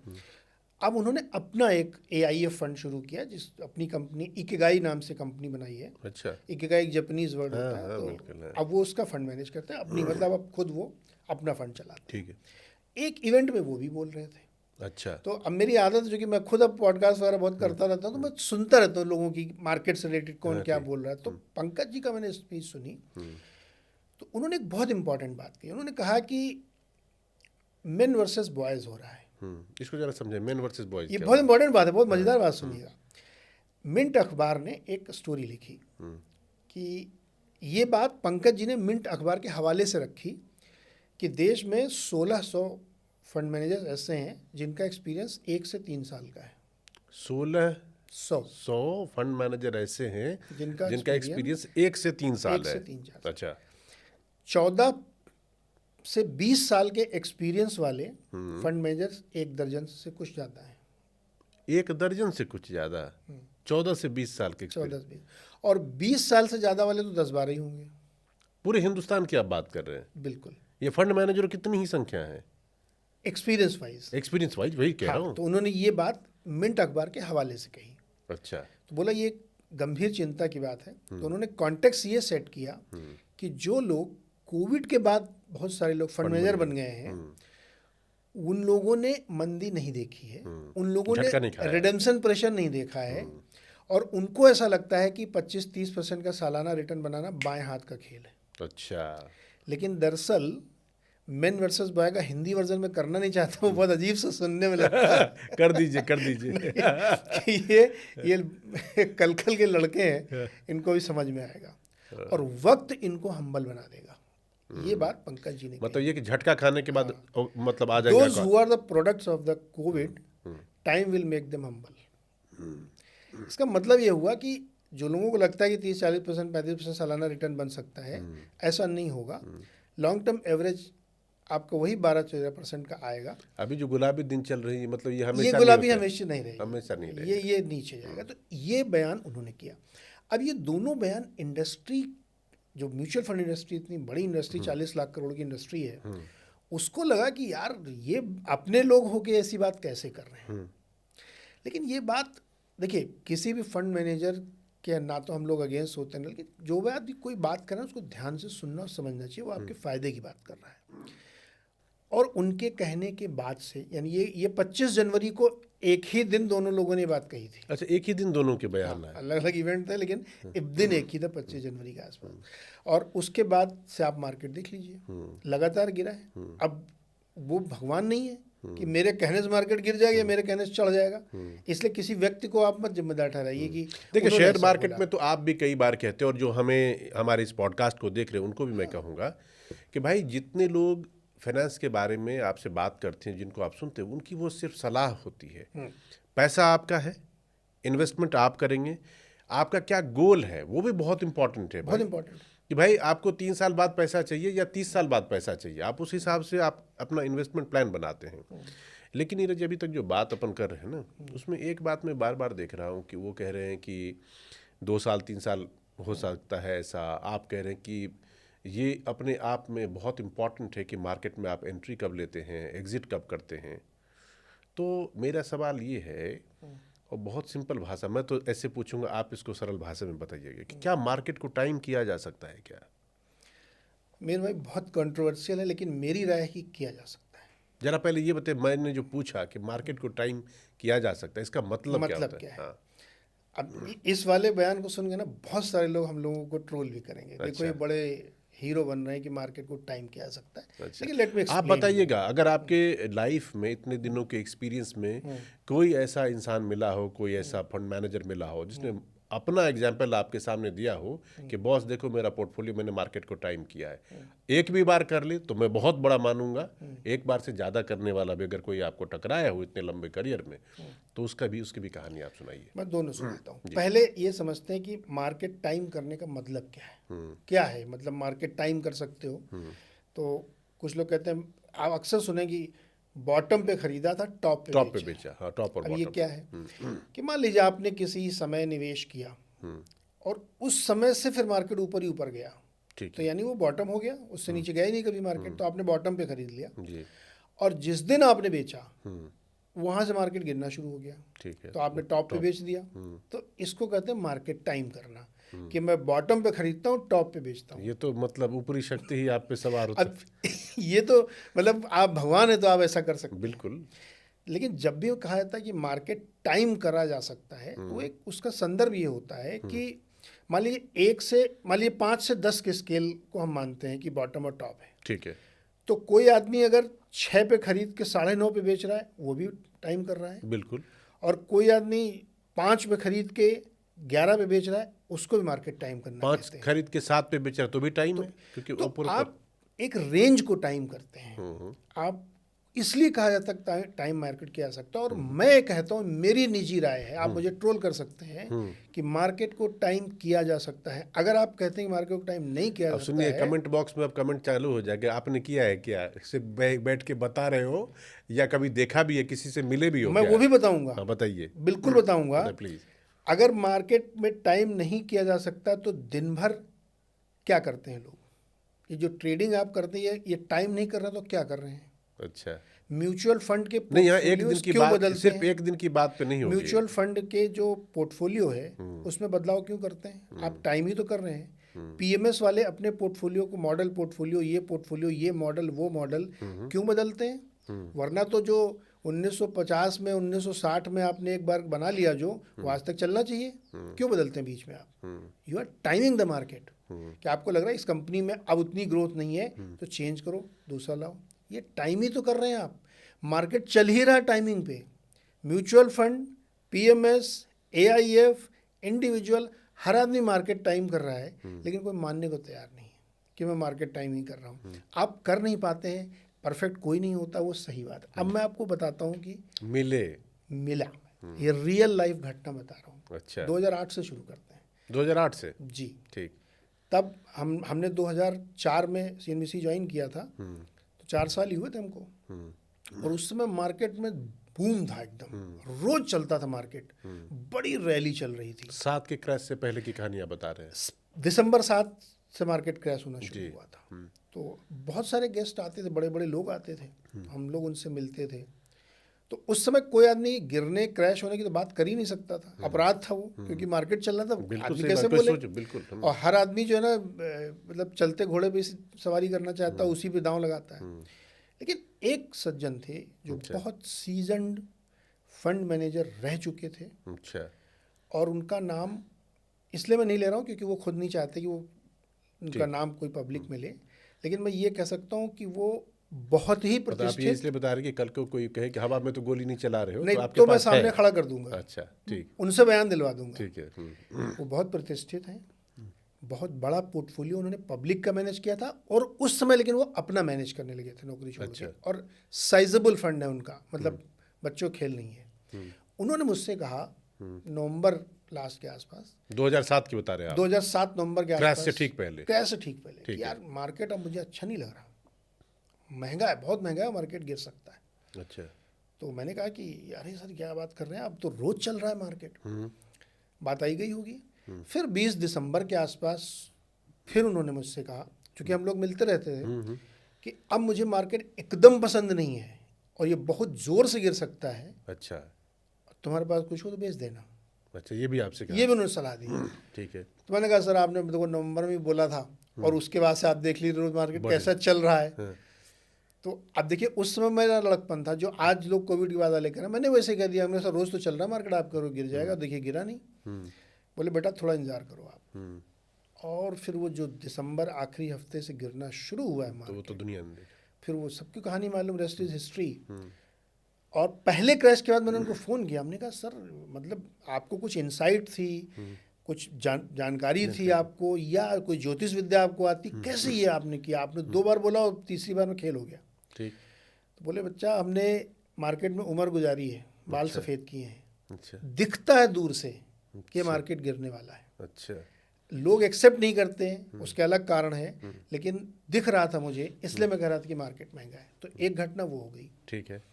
अब उन्होंने अपना एक AIF फंड शुरू किया, जिस अपनी कंपनी इकिगाई नाम से कंपनी बनाई है। अच्छा। इकिगाई एक जापानीज वर्ड होता है, तो अब वो उसका फंड मैनेज करते हैं अपनी, मतलब अब खुद वो अपना फंड चलाते हैं। ठीक है। एक इवेंट में वो भी बोल रहे थे अच्छा। तो अब मेरी आदत है, जो कि मैं खुद अब पॉडकास्ट वगैरह बहुत करता रहता हूँ, तो मैं सुनता रहता हूँ लोगों की मार्केट से रिलेटेड कौन क्या बोल रहा है। तो पंकज जी का मैंने स्पीच सुनी, तो उन्होंने एक बहुत इंपॉर्टेंट बात की। उन्होंने कहा कि मेन वर्सेस बॉयज़ हो रहा है। इसको जरा समझे, मेन वर्सेस बॉयज ये क्या बहुत होता इंपॉर्टेंट बात है, बहुत मज़ेदार बात सुनिएगा। मिंट अखबार ने एक स्टोरी लिखी कि ये बात पंकज जी ने मिंट अखबार के हवाले से रखी कि देश में 1600 फंड मैनेजर्स ऐसे हैं जिनका एक्सपीरियंस 1 से 3 साल का है। 1600 100 फंड मैनेजर ऐसे हैं जिनका जिनका एक्सपीरियंस 1 से 3 साल 1 है। से 3 साल। अच्छा। 14 से 20 साल के एक्सपीरियंस वाले फंड मैनेजर्स 1 दर्जन से कुछ ज़्यादा है। 1 दर्जन से कुछ ज्यादा। 14 से 20 साल के experience। 14-20 और 20 साल से ज़्यादा वाले तो 10-12 ही होंगे। पूरे हिंदुस्तान की आप बात कर रहे हैं। बिल्कुल, ये फंड मैनेजर कितनी ही संख्या है एक्सपीरियंस वाइज। एक्सपीरियंस वाइज, वही कह रहा हाँ, हूँ। तो उन्होंने ये बात मिंट अखबार के हवाले से कही। अच्छा। तो बोला ये गंभीर चिंता की बात है। तो उन्होंने कॉन्टेक्स्ट ये सेट किया कि जो लोग कोविड के बाद बहुत सारे लोग फंड मैनेजर बन गए हैं, उन लोगों ने मंदी नहीं देखी है, उन लोगों झटका नहीं ने खाया। रिडेम्पशन प्रेशर नहीं देखा है, और उनको ऐसा लगता है कि 25-30% का सालाना रिटर्न बनाना बाएं हाथ का खेल है। अच्छा। लेकिन दरअसल मेन वर्सेस बॉय का हिंदी वर्जन में करना नहीं चाहता, वो बहुत अजीब से सुनने में लगता है। कर दीजिए, कर दीजिए। कि ये कलकल के लड़के हैं, इनको भी समझ में आएगा और वक्त इनको हम्बल बना देगा। ये बात पंकज जी ने मतलब ये कि झटका खाने के बाद मतलब आ जाएगा। Those who are the products of the Covid, time will make them humble. इसका मतलब ये हुआ कि जो लोगों को लगता है कि 30-40%, 35% सालाना रिटर्न बन सकता है, ऐसा नहीं होगा। लॉन्ग टर्म एवरेज आपको वही 12-13% का आएगा। अभी जो गुलाबी दिन चल रही है, मतलब ये ये हमेशा गुलाबी नहीं होता है। हमेशा नहीं रहेगी, हमेशा नहीं ये नीचे जाएगा। तो ये बयान उन्होंने किया। अब ये दोनों बयान इंडस्ट्री, जो म्यूचुअल फंड इंडस्ट्री इतनी बड़ी इंडस्ट्री, 40 लाख करोड़ की इंडस्ट्री है, उसको लगा कि यार ये अपने लोग होके ऐसी बात कैसे कर रहे हैं। लेकिन ये बात देखिए, किसी भी फंड मैनेजर के ना तो हम लोग अगेंस्ट होते हैं, लेकिन जो भी कोई बात कर रहा है उसको ध्यान से सुनना और समझना चाहिए, वो आपके फ़ायदे की बात कर रहा है। और उनके कहने के बाद से, यानी ये 25 जनवरी को एक ही दिन दोनों लोगों ने ये बात कही थी। अच्छा, एक ही दिन दोनों के बयान है। अलग अलग इवेंट थे, लेकिन दिन एक ही था, 25 जनवरी के आसपास। और उसके बाद से आप मार्केट देख लीजिए, लगातार गिरा है। अब वो भगवान नहीं है कि मेरे कहने से मार्केट गिर जाएगा या मेरे कहने से चढ़ जाएगा, इसलिए किसी व्यक्ति को आप मत जिम्मेदार ठहराइए कि देखिए, शेयर मार्केट में तो आप भी कई बार कहते हैं, और जो हमें हमारे इस पॉडकास्ट को देख रहे हैं उनको भी मैं कहूँगा कि भाई, जितने लोग फाइनेंस के बारे में आपसे बात करते हैं, जिनको आप सुनते हैं, उनकी वो सिर्फ सलाह होती है। पैसा आपका है, इन्वेस्टमेंट आप करेंगे, आपका क्या गोल है वो भी बहुत इंपॉर्टेंट है। बहुत इंपॉर्टेंट कि भाई आपको 3 साल बाद पैसा चाहिए या 30 साल बाद पैसा चाहिए, आप उस हिसाब से आप अपना इन्वेस्टमेंट प्लान बनाते हैं। लेकिन नीरज, अभी तक जो बात अपन कर रहे हैं ना, उसमें एक बात मैं बार बार देख रहा हूँ कि वो कह रहे हैं कि 2 साल 3 साल हो सकता है ऐसा। आप कह रहे हैं कि ये अपने आप में बहुत इम्पॉर्टेंट है कि मार्केट में आप एंट्री कब लेते हैं, एग्जिट कब करते हैं। तो मेरा सवाल ये है, और बहुत सिंपल भाषा, मैं तो ऐसे पूछूंगा, आप इसको सरल भाषा में बताइएगा कि क्या मार्केट को टाइम किया जा सकता है क्या? मेरे भाई बहुत कंट्रोवर्शियल है, लेकिन मेरी राय है कि किया जा सकता है। जरा पहले ये बताइए, मैंने जो पूछा कि मार्केट को टाइम किया जा सकता है, इसका मतलब क्या होता है? हाँ। अब इस वाले बयान को सुन के ना बहुत सारे लोग हम लोगों को ट्रोल भी करेंगे। देखो, ये बड़े हीरो बन रहे हैं कि मार्केट को टाइम किया सकता है। अच्छा। लेकिन लेट मी आप बताइएगा, अगर आपके लाइफ में इतने दिनों के एक्सपीरियंस में कोई ऐसा इंसान मिला हो, कोई ऐसा फंड मैनेजर मिला हो जिसने अपना एग्जाम्पल आपके सामने दिया हो कि बॉस देखो, मेरा पोर्टफोलियो मैंने मार्केट को टाइम किया है, एक भी बार कर ले तो मैं बहुत बड़ा मानूंगा, एक बार से ज़्यादा करने वाला भी अगर कोई आपको टकराया हो इतने लंबे करियर में, तो उसकी भी कहानी आप सुनाइए। मैं दोनों सुनाता हूँ। पहले ये समझते हैं कि मार्केट टाइम करने का मतलब क्या है। क्या है मतलब मार्केट टाइम कर सकते हो? तो कुछ लोग कहते हैं, आप अक्सर सुने कि बॉटम पे खरीदा था, टॉप पे बेचा। हाँ, टॉप और अब बॉटम। ये क्या है कि मान लीजिए आपने किसी समय निवेश किया और उस समय से फिर मार्केट ऊपर ही ऊपर गया, ठीक तो यानी वो बॉटम हो गया, उससे नीचे गया ही नहीं कभी मार्केट, तो आपने बॉटम पे खरीद लिया जी। और जिस दिन आपने बेचा वहां से मार्केट गिरना शुरू हो गया, ठीक है, तो आपने टॉप पे बेच दिया। तो इसको कहते हैं मार्केट टाइम करना, कि मैं बॉटम पे खरीदता हूँ, टॉप पे बेचता हूँ। ये तो मतलब ऊपरी शक्ति ही आप पे सवार होती है। अब ये तो मतलब आप भगवान है तो आप ऐसा कर सकते हैं। बिल्कुल। लेकिन जब भी वो कहा जाता है कि मार्केट टाइम करा जा सकता है, तो एक उसका संदर्भ ये होता है कि मान लीजिए 5 से 10 के स्केल को हम मानते हैं कि बॉटम और टॉप है। ठीक है, तो कोई आदमी अगर 6 पे खरीद के 9.5 पे बेच रहा है, वो भी टाइम कर रहा है। बिल्कुल। और कोई आदमी 5 पे खरीद के 11 पे बेच रहा है, उसको भी मार्केट टाइम करना 5 कहते हैं। खरीद के 7 पे बेच रहा तो भी टाइम है, क्योंकि तो ऊपर आप एक रेंज को टाइम करते हैं। आप इसलिए कहा जा सकता है टाइम मार्केट किया जा सकता है। और मैं कहता हूँ, मेरी निजी राय है, आप मुझे ट्रोल कर सकते हैं कि मार्केट को टाइम किया जा सकता है। अगर आप कहते हैं कि मार्केट को टाइम नहीं किया जा अब सकता सुनिए, है, कमेंट बॉक्स में अब कमेंट चालू हो जाएगा, आपने किया है क्या, सिर्फ बैठ के बता रहे हो या कभी देखा भी है, किसी से मिले भी हो मैं क्या? वो भी बताऊंगा। हाँ, बताइए, बिल्कुल बताऊंगा। प्लीज। अगर मार्केट में टाइम नहीं किया जा सकता तो दिन भर क्या करते हैं लोग? ये जो ट्रेडिंग आप करते हैं, ये टाइम नहीं कर रहा तो क्या कर रहे हैं? अच्छा, म्यूचुअल फंड के नहीं, यहाँ एक दिन पोर्टफोलियोज की क्यों बात, बदलते सिर्फ हैं? एक दिन की बात पे नहीं होगी। म्यूचुअल फंड के जो पोर्टफोलियो है उसमें बदलाव क्यों करते हैं? आप टाइम ही तो कर रहे हैं। पीएमएस वाले अपने पोर्टफोलियो को मॉडल पोर्टफोलियो, ये मॉडल, वो मॉडल क्यों बदलते हैं? वरना तो जो 1950 में 1960 में आपने एक बार बना लिया, जो वो आज तक चलना चाहिए। क्यों बदलते हैं बीच में आप? You are timing the market. कि आपको लग रहा है इस कंपनी में अब उतनी ग्रोथ नहीं है, तो चेंज करो, दूसरा लाओ। ये टाइम ही तो कर रहे हैं आप। मार्केट चल ही रहा टाइमिंग पे। Mutual fund, PMS, AIF, individual, हर आदमी मार्केट टाइम कर रहा है, लेकिन कोई मानने को तैयार नहीं है कि मैं मार्केट टाइमिंग कर रहा हूँ। आप कर नहीं पाते हैं, परफेक्ट कोई नहीं होता, वो सही बात है। अब मैं आपको बताता हूँ कि मिला, ये रियल लाइफ घटना बता रहा हूँ। अच्छा, 2008 से शुरू करते हैं। 2008 से? जी, ठीक। तब हमने 2004 में सीएनबीसी ज्वाइन किया था, तो 4 साल ही हुए थे हमको। और उस समय मार्केट में बूम था एकदम, रोज चलता था मार्केट, बड़ी रैली चल रही थी। 7 के क्रैश से पहले की कहानी आप बता रहे हैं। दिसंबर 7 से मार्केट क्रैश होना शुरू हुआ था। तो बहुत सारे गेस्ट आते थे, बड़े बड़े लोग आते थे, हम लोग उनसे मिलते थे। तो उस समय कोई आदमी गिरने, क्रैश होने की तो बात कर ही नहीं सकता था, अपराध था वो, क्योंकि मार्केट चल रहा था। आदमी कैसे बोले? बिल्कुल। और हर आदमी जो है ना, मतलब चलते घोड़े पे सवारी करना चाहता है, उसी पे दांव लगाता है। लेकिन एक सज्जन थे जो बहुत सीजन्ड फंड मैनेजर रह चुके थे। अच्छा। और उनका नाम इसलिए मैं नहीं ले रहा हूँ क्योंकि वो खुद नहीं चाहते कि वो उनका नाम कोई पब्लिक में ले, लेकिन मैं ये कह सकता हूँ कि वो बहुत ही प्रतिष्ठित। आप ये इसलिए बता रहे कि कल को कोई कहे कि हवा में तो गोली नहीं चला रहे हो, नहीं, तो आपके तो मैं पास सामने है। खड़ा कर दूंगा। अच्छा, ठीक, उनसे बयान दिलवा दूंगा। ठीक है। वो बहुत प्रतिष्ठित हैं, बहुत बड़ा पोर्टफोलियो उन्होंने पब्लिक का मैनेज किया था, और उस समय लेकिन वो अपना मैनेज करने लगे थे नौकरी छोड़ के। और साइजेबल फंड है उनका, मतलब बच्चों खेल नहीं है। उन्होंने मुझसे कहा नवंबर लास्ट के आसपास, 2007 की बता रहे हैं आप? 2007 नवंबर के आसपास, क्रैश से ठीक पहले। क्रैश से ठीक पहले कि यार मार्केट अब मुझे अच्छा नहीं लग रहा, महंगा है, बहुत महंगा है, मार्केट गिर सकता है। अच्छा। तो मैंने कहा कि यार ये सर क्या बात कर रहे हैं, अब तो रोज चल रहा है मार्केट, बात आई गई होगी। फिर 20 दिसंबर के आसपास फिर उन्होंने मुझसे कहा, क्योंकि हम लोग मिलते रहते थे, कि अब मुझे मार्केट एकदम पसंद नहीं है और ये बहुत जोर से गिर सकता है। अच्छा। तुम्हारे पास कुछ हो तो बेच देना। अच्छा, ये भी आपसे कहा? ये भी उन्होंने सलाह दी। ठीक है। तो मैंने कहा सर आपने देखो नवंबर में बोला था, और उसके बाद से आप देख लीजिए रोज मार्केट कैसा चल रहा है। तो अब देखिए उस समय मेरा लड़कपन था, जो आज लोग कोविड के बाद वाले कह रहे हैं, मैंने वैसे कह दिया, हमने सर रोज तो चल रहा है मार्केट, आप करो गिर जाएगा, देखिए गिरा नहीं। बोले बेटा थोड़ा इंतजार करो आप। और फिर वो जो दिसंबर आखिरी हफ्ते से गिरना शुरू हुआ है, तो वो तो दुनिया में फिर वो सबकी कहानी मालूम, रेस्ट इज हिस्ट्री। और पहले क्रैश के बाद मैंने उनको फ़ोन किया, हमने कहा सर मतलब आपको कुछ इंसाइट थी, कुछ जानकारी थी आपको, या कोई ज्योतिष विद्या आपको आती, कैसे ये आपने किया? आपने 2 बार बोला और तीसरी बार में खेल हो गया। ठीक। तो बोले बच्चा हमने मार्केट में उम्र गुजारी है, बाल सफ़ेद किए हैं। अच्छा। दिखता है दूर से कि मार्केट गिरने वाला है। अच्छा। लोग एक्सेप्ट नहीं करते हैं, उसके अलग कारण है, लेकिन दिख रहा था मुझे, इसलिए मैं कह रहा था कि मार्केट महंगा है। तो एक घटना वो हो गई। ठीक है।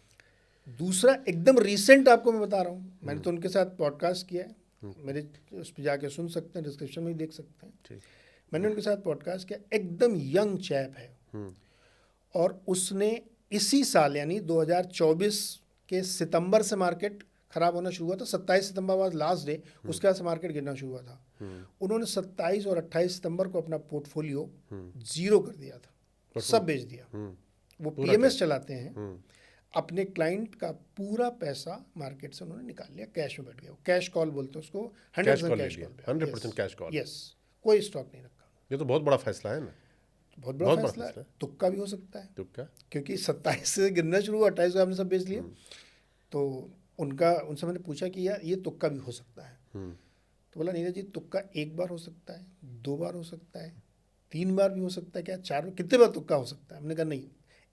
दूसरा एकदम रीसेंट आपको मैं बता रहा हूँ, मैंने तो उनके साथ पॉडकास्ट किया है, मेरे उस पर जाके सुन सकते हैं, डिस्क्रिप्शन में ही देख सकते हैं। ठीक। मैंने उनके साथ पॉडकास्ट किया, एकदम यंग चैप है, और उसने इसी साल यानी 2024 के सितंबर से मार्केट खराब होना शुरू हुआ था। 27 सितंबर बाद लास्ट डे, उसके बाद से मार्केट गिरना शुरू हुआ था। उन्होंने 27 और 28 सितंबर को अपना पोर्टफोलियो जीरो कर दिया था, सब बेच दिया। वो पीएमएस चलाते हैं। अपने क्लाइंट का पूरा पैसा मार्केट से उन्होंने निकाल लिया, कैश में बैठ गया। कैश कॉल बोलते हैं उसको, 100% कैश कॉल पे। 100% कैश कॉल। यस, कोई स्टॉक नहीं रखा। ये तो बहुत बड़ा फैसला है ना। बहुत बड़ा फैसला है। तुक्का भी हो सकता है, तुक्का, क्योंकि 27 से गिरना शुरू हुआ, 28 को आपने सब बेच लिए। तो उनसे मैंने पूछा कि यार ये तुक्का भी हो सकता है। तो बोला नीरज जी, तुक्का एक बार हो सकता है, 2 बार हो सकता है, 3 बार भी हो सकता है, क्या 4 बार, कितने बार तुक्का हो सकता है? हमने कहा नहीं,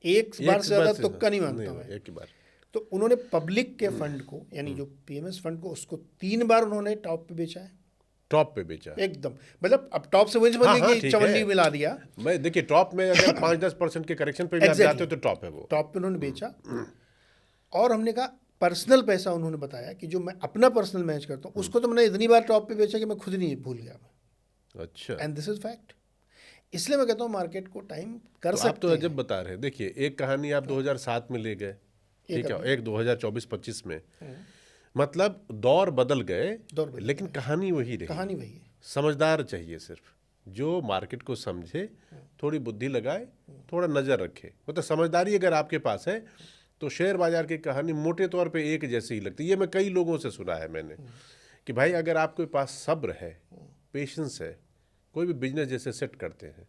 एक बार से ज़्यादा तुक्का नहीं मानता मैं। एक ही बार। तो उन्होंने पब्लिक के फंड को, यानी जो पीएमएस फंड को, उसको 3 बार उन्होंने टॉप पे बेचा है। टॉप पे बेचा एकदम, मतलब अब टॉप से वही समझ लीजिए कि चवन्नी मिला दिया। मैं देखिए, टॉप में अगर 5-10% के करेक्शन पे भी आप जाते हो तो टॉप है वो। टॉप पे उन्होंने बेचा। और हमने कहा पर्सनल पैसा उन्होंने बताया कि जो मैं अपना पर्सनल मैनेज करता हूँ उसको तो मैंने इतनी बार टॉप पे बेचा कि मैं खुद नहीं भूल गया मैं। अच्छा। And this is fact. इसलिए मैं कहता हूँ मार्केट को टाइम कर तो सकते आप तो अजब बता रहे हैं। देखिए, एक कहानी आप 2007 में ले गए, ठीक है, एक 2024-25 में, मतलब दौर बदल गए, लेकिन कहानी वही रही। कहानी वही है। समझदार चाहिए सिर्फ, जो मार्केट को समझे, थोड़ी बुद्धि लगाए, थोड़ा नज़र रखे। मतलब समझदारी अगर आपके पास है तो शेयर बाजार की कहानी मोटे तौर पे एक जैसी ही लगती है। ये मैं कई लोगों से सुना है मैंने कि भाई अगर आपके पास सब्र है, पेशेंस है, कोई भी बिजनेस जैसे सेट करते हैं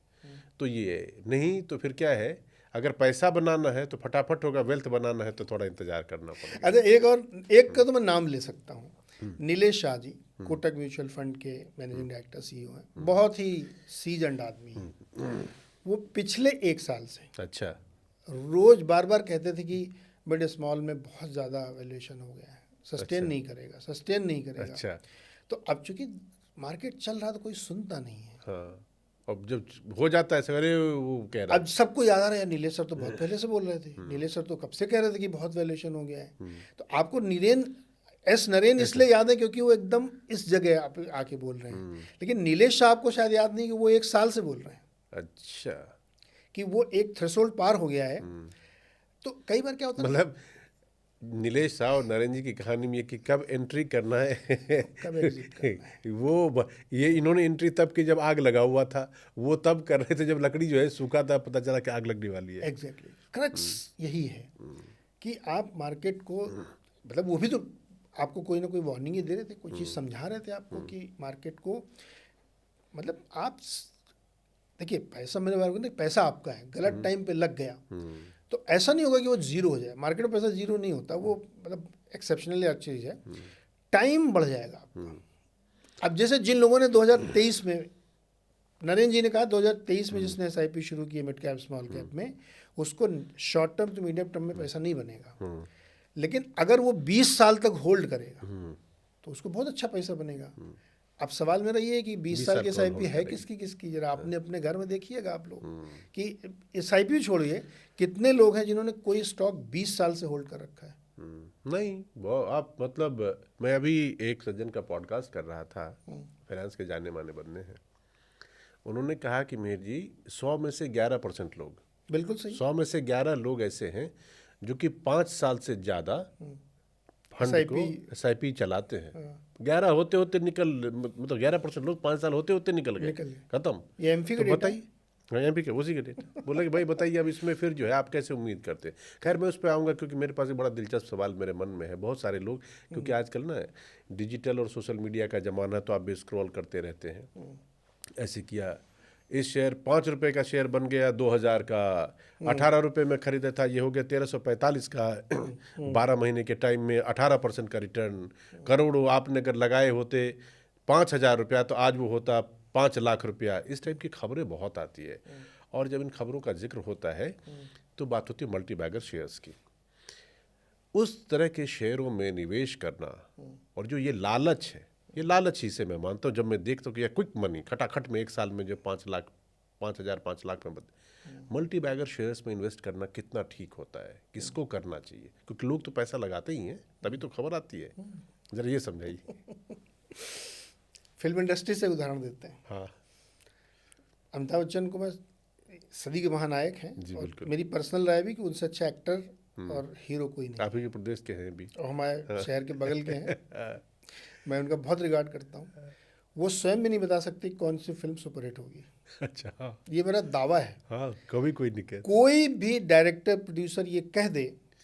तो ये नहीं तो फिर क्या है, अगर पैसा बनाना है तो फटाफट होगा, वेल्थ बनाना है तो थोड़ा इंतजार करना पड़ेगा। अच्छा, एक का तो मैं नाम ले सकता हूँ, नीलेश शाह जी, कोटक म्यूचुअल फंड के मैनेजिंग डायरेक्टर, सीईओ हैं, बहुत ही सीजन्ड आदमी हैं। वो पिछले 1 साल से अच्छा रोज बार बार कहते थे कि बड़े स्मॉल में बहुत ज़्यादा वैल्यूएशन हो गया है, सस्टेन नहीं करेगा, सस्टेन नहीं करेगा। अच्छा। तो अब चूंकि मार्केट चल रहा तो कोई सुनता नहीं है। हाँ, अब जब हो जाता है सवेरे वो कह रहा अब सबको याद आ रहा है, नीलेश सर तो बहुत पहले से बोल रहे थे, नीलेश सर तो कब से कह रहे थे कि बहुत वैल्यूएशन हो गया है। तो आपको नरेन इसलिए याद है क्योंकि वो एकदम इस जगह आप आके बोल रहे हैं, लेकिन नीलेश साहब को शायद याद नहीं कि वो 1 साल से बोल रहे हैं। अच्छा, कि वो एक थ्रेशोल्ड पार हो गया है। तो कई बार क्या होता है, मतलब नीलेश साह और नरेंद्र जी की कहानी में ये कि कब एंट्री करना है, कब एग्जिट करना है। वो ये इन्होंने एंट्री तब की जब आग लगा हुआ था, वो तब कर रहे थे जब लकड़ी जो है सूखा था, पता चला कि आग लगने वाली है। एग्जैक्टली, क्रक्स यही है कि आप मार्केट को, मतलब वो भी तो आपको कोई ना कोई वार्निंग ही दे रहे थे, कोई चीज़ समझा रहे थे आपको कि मार्केट को, मतलब आप देखिए, पैसा मेरे बारे में, पैसा आपका है, गलत टाइम पे लग गया तो ऐसा नहीं होगा कि वो जीरो हो जाए। मार्केट में पैसा जीरो नहीं होता, वो मतलब एक्सेप्शनली अच्छी चीज़ है, टाइम बढ़ जाएगा आपका। अब जैसे जिन लोगों ने 2023 में, नरेंद्र जी ने कहा 2023 में जिसने SIP शुरू की मिड कैप स्मॉल कैप में, उसको short term to medium term में पैसा नहीं बनेगा, लेकिन अगर वो 20 साल तक होल्ड करेगा तो उसको बहुत अच्छा पैसा बनेगा। अब सवाल मेरा ये है कि 20 साल की SIP है किसकी जरा आपने अपने घर में देखिएगा आप लोग कि SIP छोड़िए, कितने लोग हैं जिन्होंने कोई स्टॉक 20 साल से होल्ड कर रखा है। नहीं, वो आप मतलब, मैं अभी एक सज्जन का पॉडकास्ट कर रहा था, फाइनेंस के जाने माने बंदे हैं, उन्होंने कहा कि मेहर जी 100 में से 11% लोग, बिल्कुल सही, 100 में से 11 लोग ऐसे हैं जो कि 5 साल से ज़्यादा फंड को SIP चलाते हैं। 11 होते होते मतलब 11% लोग 5 साल होते होते निकल गए, खत्म। ये एमफी का तो बताइए, हाँ एमपी का उसी का डेटा बोला कि भाई बताइए अब इसमें फिर जो है आप कैसे उम्मीद करते हैं। खैर मैं उस पर आऊँगा क्योंकि मेरे पास एक बड़ा दिलचस्प सवाल मेरे मन में है। बहुत सारे लोग, क्योंकि आजकल ना डिजिटल और सोशल मीडिया का ज़माना है तो आप भी स्क्रॉल करते रहते हैं। ऐसे किया, इस शेयर 5 रुपये का शेयर बन गया 2000 का, 18 रुपये में खरीदा था, ये हो गया 1345 का। 12 महीने के टाइम में 18% का रिटर्न, करोड़ों आपने अगर लगाए होते 5000 रुपया तो आज वो होता 5 लाख रुपया। इस टाइप की खबरें बहुत आती है, और जब इन खबरों का जिक्र होता है तो बात होती है मल्टी बैगर शेयर्स की। उस तरह के शेयरों में निवेश करना, और जो ये लालच है, ये लालच ही से मैं मानता हूँ। जब मैं देखता हूँ कि यह क्विक मनी खटाखट में 1 साल में जो 5 लाख 5 लाख में मल्टी बैगर शेयर्स में इन्वेस्ट करना कितना ठीक होता है, किसको करना चाहिए? क्योंकि लोग तो पैसा लगाते ही हैं, तभी तो खबर आती है। जरा ये समझाइए। फिल्म इंडस्ट्री से उदाहरण देते हैं। हाँ, अमिताभ बच्चन को मैं सदी के महानायक हैं, और मेरी पर्सनल राय भी कि उनसे अच्छा एक्टर और हीरो कोई नहीं। आप ही के प्रदेश के हैं भी, और हमारे शहर के बगल के हैं। मैं उनका बहुत रिगार्ड करता हूँ। वो स्वयं भी नहीं बता सकते कौन सी फिल्म सुपरहिट होगी। अच्छा, हाँ, ये मेरा दावा है। हाँ, कभी कोई नहीं कहता। कोई भी डायरेक्टर प्रोड्यूसर ये कह दे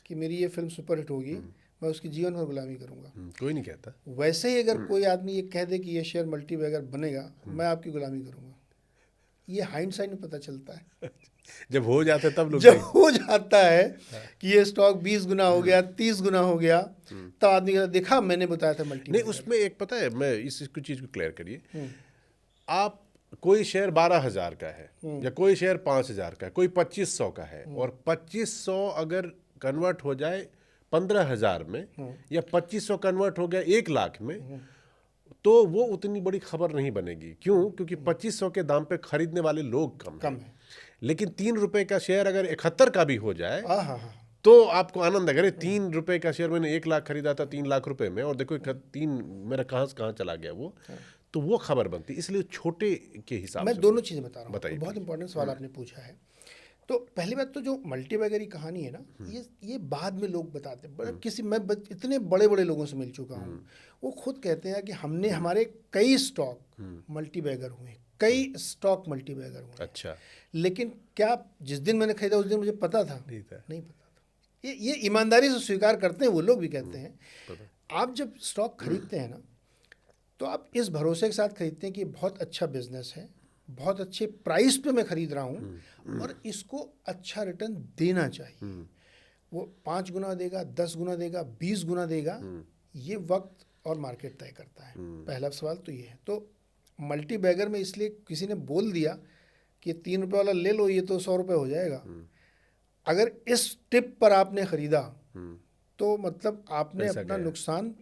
कि मेरी ये फिल्म सुपरहिट होगी, मैं उसकी जीवन भर गुलामी करूंगा। कोई नहीं कहता। वैसे ही अगर कोई आदमी ये कह दे कि ये शेयर मल्टीबैगर बनेगा, मैं आपकी गुलामी करूंगा, ये हाइंडसाइट में पता चलता है। जब हो जाता है तब लोग जब हो जाता है कि ये स्टॉक 20 गुना हो गया, 30 गुना हो गया, तब आदमी कहता देखा मैंने बताया था नहीं, मल्टीबैगर। उसमें एक पता है, मैं इस चीज़ को क्लियर करिए। आप कोई शेयर 12,000 का है या कोई शेयर 5,000 का है, कोई 2500 का है, और 2500 अगर कन्वर्ट हो जाए 15,000 में या 2500 कन्वर्ट हो गया 1 लाख में, तो वो उतनी बड़ी खबर नहीं बनेगी। क्यों? क्योंकि 2500 के दाम पे खरीदने वाले लोग कम हैं। लेकिन 3 रुपए का शेयर अगर 71 का भी हो जाए तो आपको आनंद है। अरे 3 रुपए का शेयर मैंने 1 लाख खरीदा था 3 लाख रुपए में, और देखो 3 मेरा कहाँ से कहाँ चला गया वो, तो वो खबर बनती। इसलिए छोटे के हिसाब से मैं दोनों चीज़ें बता रहा हूँ। बताइए, बहुत इंपॉर्टेंट सवाल आपने पूछा है। तो पहली बात तो जो मल्टीबैगर की कहानी है ना, ये बाद में लोग बताते हैं। इतने बड़े बड़े लोगों से मिल चुका हूँ, वो खुद कहते हैं कि हमने हमारे कई स्टॉक मल्टीबैगर हुए, कई स्टॉक मल्टीबैगर हुए। अच्छा, लेकिन क्या जिस दिन मैंने खरीदा उस दिन मुझे पता था? नहीं पता था। ये ईमानदारी से स्वीकार करते हैं वो लोग भी, कहते हैं। आप जब स्टॉक खरीदते हैं ना, तो आप इस भरोसे के साथ खरीदते हैं कि बहुत अच्छा बिजनेस है, बहुत अच्छे प्राइस पे मैं खरीद रहा हूँ और इसको अच्छा रिटर्न देना चाहिए। वो 5 गुना देगा, 10 गुना देगा, 20 गुना देगा, ये वक्त और मार्केट तय करता है। पहला सवाल तो ये है। तो मल्टीबैगर में इसलिए किसी ने बोल दिया कि 3 रुपये वाला ले लो, ये तो 100 रुपये हो जाएगा। अगर इस टिप पर आपने खरीदा तो मतलब आपने अपना नुकसान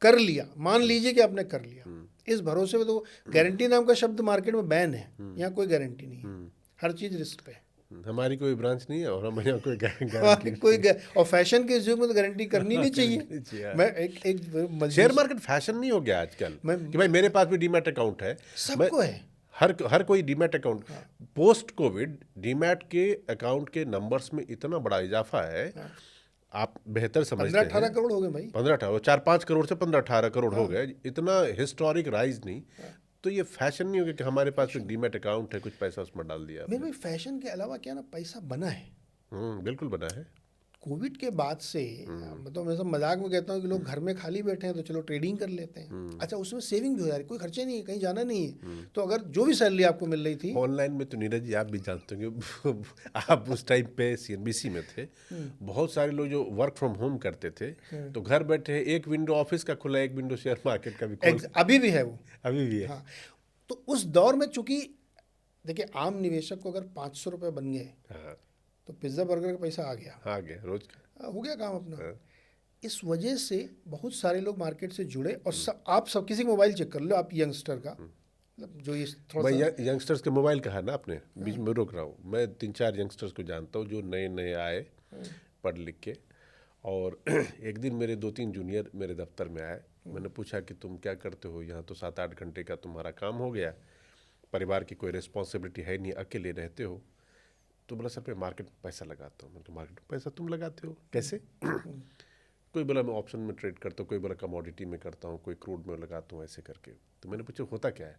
कर लिया। मान लीजिए कि आपने कर लिया, इस भरोसे में। तो गारंटी नाम का शब्द मार्केट में बैन है, यहाँ कोई गारंटी नहीं है, हर चीज़ रिस्क पे है। हमारी कोई ब्रांच नहीं है और हम यहाँ कोई गारंटी और फैशन के युग में तो गारंटी करनी नहीं चाहिए। मैं एक शेयर मार्केट फैशन नहीं हो गया आजकल कि भाई मेरे पास भी डीमैट अकाउंट है, सबको है, हर कोई demat account. Post Covid demat के अकाउंट के नंबर्स में इतना बड़ा इजाफा है, आप बेहतर समझते हैं। 15-18 करोड़ हो गए भाई। 15-18, 4-5 करोड़ से 15-18 करोड़ हो गए। इतना हिस्टोरिक राइज नहीं। तो ये फैशन नहीं हो गया कि हमारे पास एक डीमैट अकाउंट है, कुछ पैसा उसमें डाल दिया। मेरे भाई फैशन के अलावा क्या ना, पैसा बना है। बिल्कुल बना है। कोविड के बाद से मतलब मैं सब मजाक में कहता हूँ कि लोग घर में खाली बैठे हैं तो चलो ट्रेडिंग कर लेते हैं। अच्छा, उसमें सेविंग भी हो जा रही, कोई खर्चे नहीं है, कहीं जाना नहीं है। तो अगर जो भी सैलरी आपको मिल रही थी ऑनलाइन में, तो नीरज जी आप भी जानते होंगे आप उस टाइम पे CNBC में थे, बहुत सारे लोग जो वर्क फ्रॉम होम करते थे, तो घर बैठे एक विंडो ऑफिस का खुला, एक विंडो शेयर मार्केट का भी खुला। अभी भी है वो, अभी भी है। हाँ। तो उस दौर में चूंकि देखिए, आम निवेशक को अगर 500 रुपये बन गए तो पिज्ज़ा बर्गर का पैसा आ गया रोज का, हो गया काम अपना। इस वजह से बहुत सारे लोग मार्केट से जुड़े। और आप सब किसी का मोबाइल चेक कर लो, आप यंगस्टर का, मतलब जो ये थोड़ा सा यंगस्टर्स के मोबाइल कहा ना आपने, बीच में रोक रहा हूँ। मैं 3-4 यंगस्टर्स को जानता हूँ जो नए आए पढ़ लिख के, और एक दिन मेरे 2-3 जूनियर मेरे दफ्तर में आए। मैंने पूछा कि तुम क्या करते हो यहाँ, तो 7-8 घंटे का तुम्हारा काम हो गया, परिवार की कोई रिस्पॉन्सिबिलिटी है नहीं, अकेले रहते हो। तो बोला सर मैं मार्केट में पैसा लगाता हूँ। मैं तो मार्केट में पैसा तुम लगाते हो कैसे? कोई बोला मैं ऑप्शन में ट्रेड करता हूँ, कोई बोला कमोडिटी में करता हूँ, कोई क्रूड में लगाता हूँ, ऐसे करके। तो मैंने पूछा होता क्या है?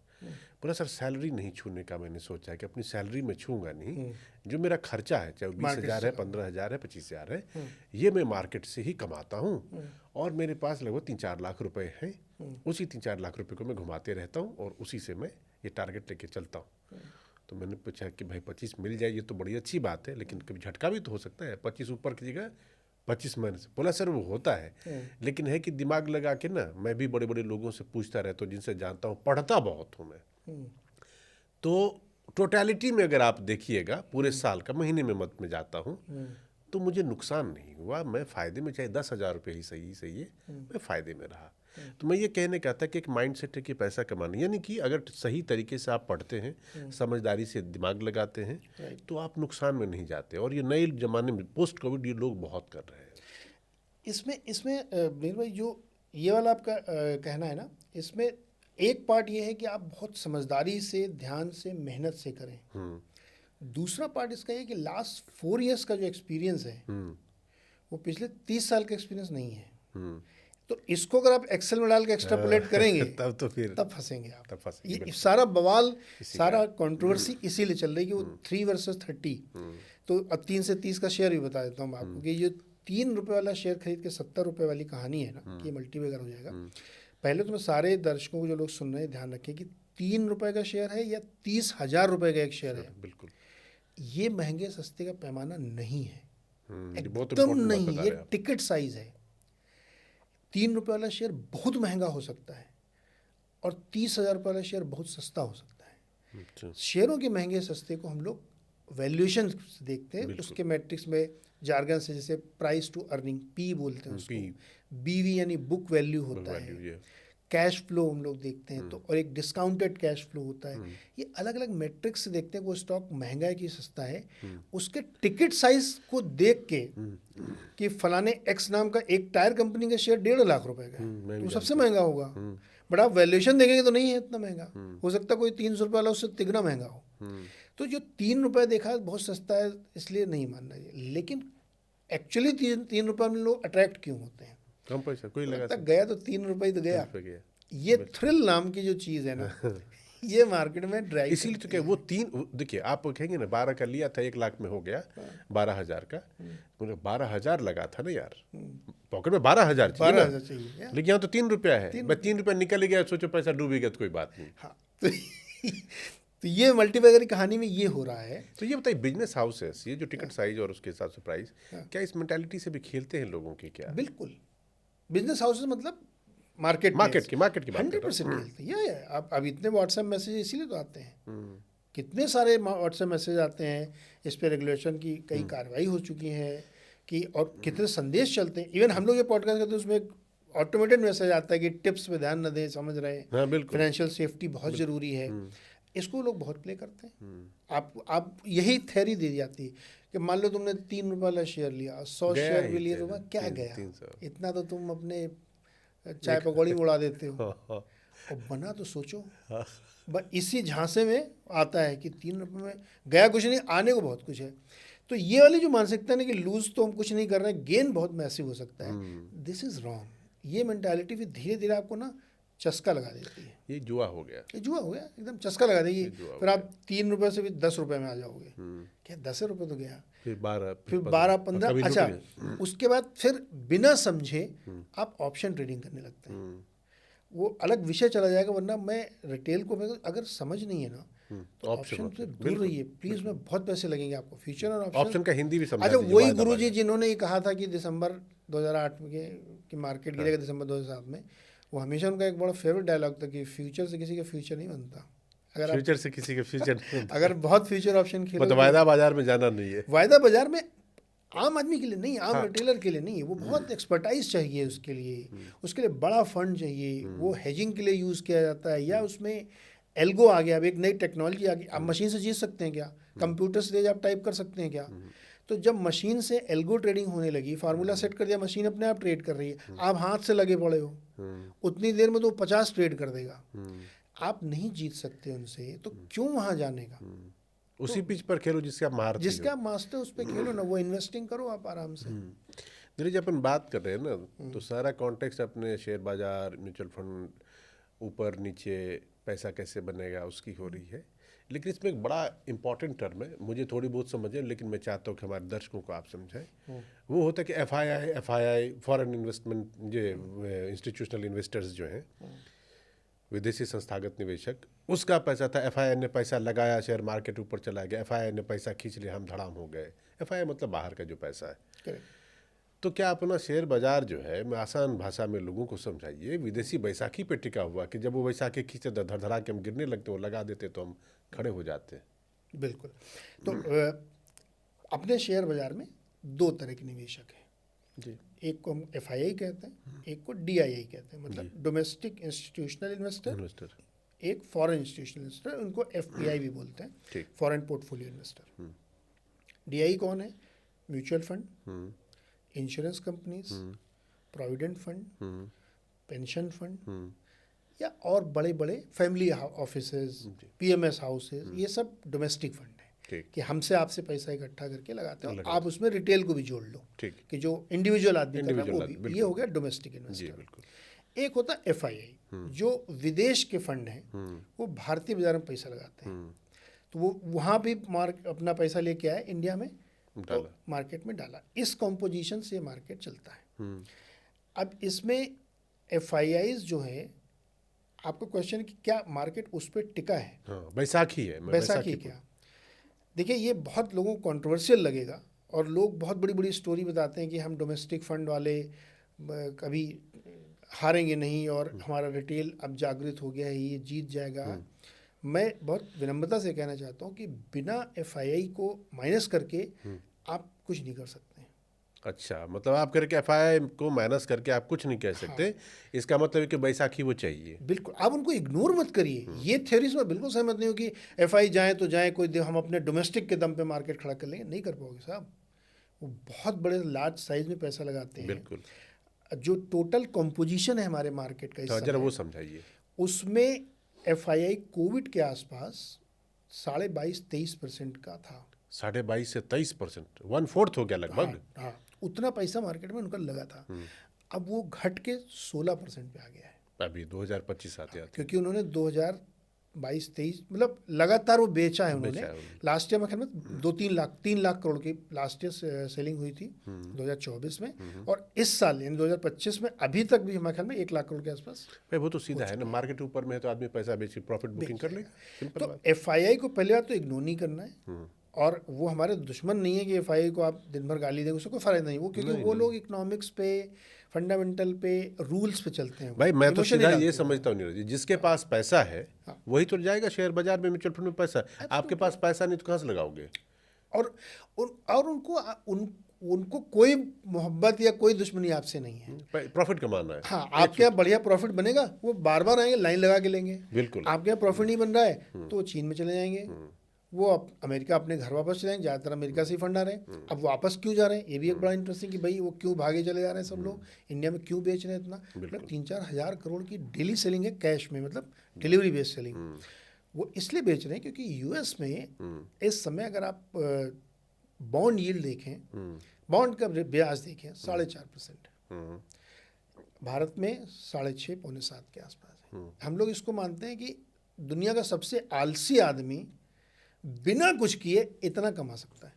बोला सर सैलरी नहीं छूने का मैंने सोचा है कि अपनी सैलरी में छूँगा नहीं, जो मेरा खर्चा है, चाहे 20,000 है, 15,000 है, 25,000 है, ये मैं मार्केट से ही कमाता हूँ। और मेरे पास लगभग 3-4 लाख रुपए हैं, उसी 3-4 लाख रुपए को मैं घुमाते रहता हूँ और उसी से मैं ये टारगेट लेके चलता हूँ। तो मैंने पूछा कि भाई 25 मिल जाए ये तो बड़ी अच्छी बात है, लेकिन कभी झटका भी तो हो सकता है, 25 ऊपर की जगह 25 महीने से। बोला सर वो होता है, लेकिन है कि दिमाग लगा के ना, मैं भी बड़े बड़े लोगों से पूछता रहता हूँ, जिनसे जानता हूँ, पढ़ता बहुत हूँ मैं। तो टोटलिटी में अगर आप देखिएगा, पूरे साल का, महीने में मत में जाता हूँ, तो मुझे नुकसान नहीं हुआ। मैं फ़ायदे में, चाहे 10,000 रुपये ही सही है, मैं फ़ायदे में रहा। तो मैं ये कहने का था कि एक माइंड सेट है कि पैसा कमाना, यानी कि अगर सही तरीके से आप पढ़ते हैं, समझदारी से दिमाग लगाते हैं, तो आप नुकसान में नहीं जाते। और ये नए ज़माने में पोस्ट कोविड ये लोग बहुत कर रहे हैं। इसमें मीर भाई, जो ये वाला आपका कहना है ना, इसमें एक पार्ट ये है कि आप बहुत समझदारी से, ध्यान से, मेहनत से करें। दूसरा पार्ट इसका ये कि लास्ट 4 इयर्स का जो एक्सपीरियंस है वो पिछले 30 साल का एक्सपीरियंस नहीं है। तो इसको अगर आप एक्सेल में डाल के एक्स्ट्रापोलेट करेंगे तब फंसेंगे आप। ये सारा बवाल, सारा कंट्रोवर्सी इसीलिए चल रही है कि वो 3 वर्सेस 30। तो अब 3 से 30 का शेयर भी बता देता हूँ आपको कि ये ₹3 वाला शेयर खरीद के ₹70 वाली कहानी है ना कि मल्टीबैगर हो जाएगा। पहले तो मैं सारे दर्शकों को जो लोग सुन रहे हैं ध्यान रखें कि ₹3 का शेयर है या ₹30,000 का एक शेयर है। बिल्कुल। ये महंगे सस्ते का पैमाना नहीं है, ये बहुत एकदम important बात नहीं। बता ये रहे हैं आप। टिकट साइज है। ₹3 वाला शेयर बहुत महंगा हो सकता है और ₹30,000 वाला शेयर बहुत सस्ता हो सकता है। अच्छा। शेयरों के महंगे सस्ते को हम लोग वैल्यूएशन देखते हैं, बिल्कुल। उसके मैट्रिक्स में जार्गन से जैसे प्राइस टू अर्निंग पी बोलते हैं उसको, बीवी यानी बुक वैल्यू होता वैल्यू है, ये कैश फ्लो हम लोग देखते हैं तो, और एक डिस्काउंटेड कैश फ्लो होता है। ये अलग अलग मैट्रिक्स से देखते हैं वो स्टॉक महंगा है कि सस्ता है। उसके टिकट साइज को देख के कि फलाने एक्स नाम का एक टायर कंपनी का शेयर ₹1.5 लाख का है तो वो सबसे महंगा होगा। बट आप वैल्यूएशन देखेंगे तो नहीं है इतना महंगा, हो सकता है कोई ₹300 वाला उससे तिगुना महंगा हो। तो जो ₹3 देखा बहुत सस्ता है इसलिए नहीं मानना चाहिए, लेकिन एक्चुअली ₹3 में लोग अट्रैक्ट क्यों होते हैं? कम पैसा कोई लगा तक गया तो ₹3 तो गया। गया। ये थ्रिल नाम की जो चीज़ है ना ये मार्केट में ड्राइव इसीलिए तो क्या वो देखिए आप कहेंगे ना 12 का लिया था 1 लाख में हो गया 12,000 का, मुझे 12,000 लगा था ना यार, पॉकेट में 12,000 चाहिए ना, 12,000 चाहिए। लेकिन यहाँ तो ₹3 है, बस ₹3 निकल ही गया, सोचो पैसा डूब गया तो कोई बात नहीं। हाँ तो ये मल्टीबैगर की कहानी में ये हो रहा है। तो ये बताइए बिजनेस हाउसेस ये जो टिकट साइज और उसके हिसाब से प्राइस, क्या इस मेंटालिटी से भी खेलते हैं लोगों की क्या? बिल्कुल, बिजनेस हाउसेस मतलब मार्केट की बात कर रहा 100% खेलते हैं। या अब इतने व्हाट्सएप मैसेज इसीलिए तो आते हैं, कितने सारे व्हाट्सएप मैसेज आते हैं, इस पे रेगुलेशन की कई कार्रवाई हो चुकी है कि, और कितने संदेश चलते हैं। इवन हम लोग ये पॉडकास्ट करते हैं उसमें एक ऑटोमेटेड मैसेज आता है कि टिप्स पे ध्यान न दें, समझ रहे हैं, हाँ, बिल्कुल। फाइनेंशियल सेफ्टी बहुत ज़रूरी है। इसको लोग बहुत प्ले करते हैं। आप यही थ्योरी दी जाती है कि मान लो तुमने ₹3 वाला शेयर लिया, 100 शेयर भी लिए, तो क्या गया, इतना तो तुम अपने चाय पकौड़ी में उड़ा देते हो। और बना तो सोचो, बस इसी झांसे में आता है कि ₹3 में गया कुछ नहीं, आने को बहुत कुछ है। तो ये वाली जो मानसिकता है ना कि लूज तो हम कुछ नहीं कर रहे हैं, गेन बहुत मैसिव हो सकता है, दिस इज रॉन्ग। ये मेंटालिटी फिर धीरे धीरे आपको ना चस्का लगा देती है। ये जुआ हो गया, ये जुआ हो गया, एकदम चस्का लगा देगी। फिर आप ₹3 से भी ₹10 में आ जाओगे। क्या ₹10 तो गया, फिर 12, फिर 12-15। अच्छा, उसके बाद फिर बिना समझे आप ऑप्शन ट्रेडिंग करने लगते हैं। वो अलग विषय चला जाएगा, वरना मैं रिटेल को अगर समझ नहीं है ना तो ऑप्शन से दूर रहिए प्लीज। में बहुत पैसे लगेंगे आपको, फ्यूचर और ऑप्शन का हिंदी भी समझा अच्छा, दीजिए। वही गुरुजी जिन्होंने ये कहा था कि दिसंबर 2008 की मार्केट गिरेगा दिसंबर 2007 में, वो हमेशा उनका एक बड़ा फेवरेट डायलॉग था कि फ्यूचर से किसी का फ्यूचर नहीं बनता। अगर फ्यूचर से किसी का फ्यूचर अगर बहुत फ्यूचर ऑप्शन खेलो मतलब वायदा बाजार में जाना नहीं है। वायदा बाजार में आम आदमी के लिए नहीं, आम रिटेलर के लिए नहीं है, वो बहुत एक्सपर्टाइज चाहिए उसके लिए, उसके लिए बड़ा फंड चाहिए, वो हेजिंग के लिए यूज़ किया जाता है, या उसमें एल्गो आ गया, अब एक नई टेक्नोलॉजी आ गई। आप मशीन से जीत सकते हैं क्या? कंप्यूटर से तेज आप टाइप कर सकते हैं क्या? तो जब मशीन से एल्गो ट्रेडिंग होने लगी, फार्मूला सेट कर दिया, मशीन अपने आप ट्रेड कर रही है, आप हाथ से लगे पड़े हो, उतनी देर में तो 50 ट्रेड कर देगा। आप नहीं जीत सकते उनसे, तो क्यों वहाँ जाने का? उसी पिच पर खेलो जिसके आप मारते हो, जिसका आप मास्टर उस पर खेलो ना, वो इन्वेस्टिंग करो आप आराम से। धीरे अपन बात कर रहे हैं ना, तो सारा कॉन्टेक्स्ट अपने शेयर बाजार, म्यूचुअल फंड, ऊपर नीचे पैसा कैसे बनेगा उसकी हो रही है। लेकिन इसमें एक बड़ा इंपॉर्टेंट टर्म है, मुझे थोड़ी बहुत समझ है, लेकिन मैं चाहता हूँ कि हमारे दर्शकों को आप समझाएं। वो होता है कि एफआईआई फॉरेन इन्वेस्टमेंट, जो इंस्टीट्यूशनल इन्वेस्टर्स जो हैं, विदेशी संस्थागत निवेशक, उसका पैसा था, एफआईआई ने पैसा लगाया, शेयर मार्केट ऊपर चला गया, एफआईआई ने पैसा खींच लिया, हम धड़ाम हो गए। एफआईआई मतलब बाहर का जो पैसा है। तो क्या अपना शेयर बाजार जो है, मैं आसान भाषा में लोगों को समझाइए, विदेशी बैसाखी पे टिका हुआ कि जब वो बैसाखी खींचे धड़धड़ा के हम गिरने लगते, वो लगा देते तो हम खड़े हो जाते। बिल्कुल। तो अपने शेयर बाजार में 2 तरह के निवेशक हैं जी। एक को हम एफआईआई कहते हैं, एक को डीआईआई कहते हैं, मतलब डोमेस्टिक इंस्टीट्यूशनल इन्वेस्टर, एक फॉरेन इंस्टीट्यूशनल इन्वेस्टर, उनको एफपीआई भी बोलते हैं, फॉरेन पोर्टफोलियो इन्वेस्टर। डीआई कौन है? Mutual fund, insurance companies, provident fund, pension fund, या और बड़े बड़े फैमिली ऑफिसेज, पीएमएस हाउसेज, ये सब डोमेस्टिक फंड है कि हमसे आपसे पैसा इकट्ठा करके लगाते हैं। आप उसमें रिटेल को भी जोड़ लो कि जो इंडिविजुअल आदमी कर रहा है वो भी, ये हो गया डोमेस्टिक इन्वेस्टर। एक होता है एफआईआई, जो विदेश के फंड हैं, वो भारतीय बाजार में पैसा लगाते हैं, तो वो वहाँ भी अपना पैसा लेके आए इंडिया में, तो मार्केट में डाला। इस कॉम्पोजिशन से मार्केट चलता है। अब इसमें एफआईआईज जो है, आपका क्वेश्चन है कि क्या मार्केट उस पर टिका है? हाँ, बैसाखी है, मैं बैसाखी क्या? देखिए, ये बहुत लोगों को कंट्रोवर्शियल लगेगा और लोग बहुत बड़ी बड़ी स्टोरी बताते हैं कि हम डोमेस्टिक फंड वाले कभी हारेंगे नहीं और हमारा रिटेल अब जागृत हो गया है, ये जीत जाएगा। मैं बहुत विनम्रता से कहना चाहता हूँ कि बिना एफआईआई को माइनस करके आप कुछ नहीं कर सकते। अच्छा, मतलब आप करके एफआईआई को माइनस करके आप कुछ नहीं कह सकते। हाँ। इसका मतलब है कि बैसाखी वो चाहिए। बिल्कुल, आप उनको इग्नोर मत करिए। ये थ्योरीज में बिल्कुल सहमत नहीं हो कि एफआई जाए तो जाए, कोई हम अपने डोमेस्टिक के दम पे मार्केट खड़ा कर लेंगे, नहीं कर पाओगे साहब। वो बहुत बड़े लार्ज साइज में पैसा लगाते हैं। बिल्कुल। जो टोटल कॉम्पोजिशन है हमारे मार्केट का इस तो जरा समय, वो समझाइए। उसमें एफआईआई कोविड के आसपास 22-23% का था। 22.5 से 23%, 1/4 हो गया लगभग। हाँ, उतना पैसा मार्केट में उनका लगा था। अब वो घट के 16% पे आ गया है अभी 2025 आते आते। क्योंकि उन्होंने 2022-23 मतलब लगातार वो बेचा है उन्होंने। लास्ट ईयर में ख्याल में 3 लाख करोड़ की लास्ट ईयर सेलिंग हुई थी 2024 में। और इस साल यानी 2025 में अभी तक भी हमारे ख्याल में 1 लाख करोड़ के आसपास। भाई वो तो सीधा है ना, मार्केट ऊपर में है तो आदमी पैसा बेच के प्रॉफिट बुकिंग कर लेगा, सिंपल तो बात। एफआईआई को पहले बात तो इग्नोर नहीं करना है। और वो हमारे दुश्मन नहीं है कि एफआईआई को आप दिन भर गाली देंगे, उससे कोई फायदा नहीं। वो क्योंकि वो लोग इकोनॉमिक्स पे, फंडामेंटल पे, रूल्स पे चलते हैं। भाई मैं तो Emotion सीधा नहीं ये डालते समझता हूँ नीरज जी, जिसके पास पैसा है वही तो जाएगा शेयर बाजार में, म्यूचुअल फंड में पैसा। आपके पास पैसा नहीं तो कहाँ से लगाओगे? और उनको कोई मोहब्बत या कोई दुश्मनी आपसे नहीं है। प्रॉफिट कमाना है। हाँ, आपके यहाँ बढ़िया प्रॉफिट बनेगा, वो बार बार आएंगे, लाइन लगा के लेंगे। बिल्कुल। आपके यहाँ प्रॉफिट नहीं बन रहा है तो वो चीन में चले जाएंगे, वो अमेरिका अपने घर वापस चले जाएंगे। ज़्यादातर अमेरिका से ही फंड आ रहे हैं। अब वापस क्यों जा रहे हैं, ये भी एक बड़ा इंटरेस्टिंग कि भाई वो क्यों भागे चले जा रहे हैं सब लोग, इंडिया में क्यों बेच रहे हैं इतना। मतलब 3-4 हज़ार करोड़ की डेली सेलिंग है कैश में, मतलब डिलीवरी बेस्ड सेलिंग। वो इसलिए बेच रहे हैं क्योंकि यूएस में इस समय अगर आप बॉन्ड यील्ड देखें, बॉन्ड का ब्याज देखें 4.5%, भारत में 6.5 पौने 7 के आसपास है। हम लोग इसको मानते हैं कि दुनिया का सबसे आलसी आदमी बिना कुछ किए इतना कमा सकता है।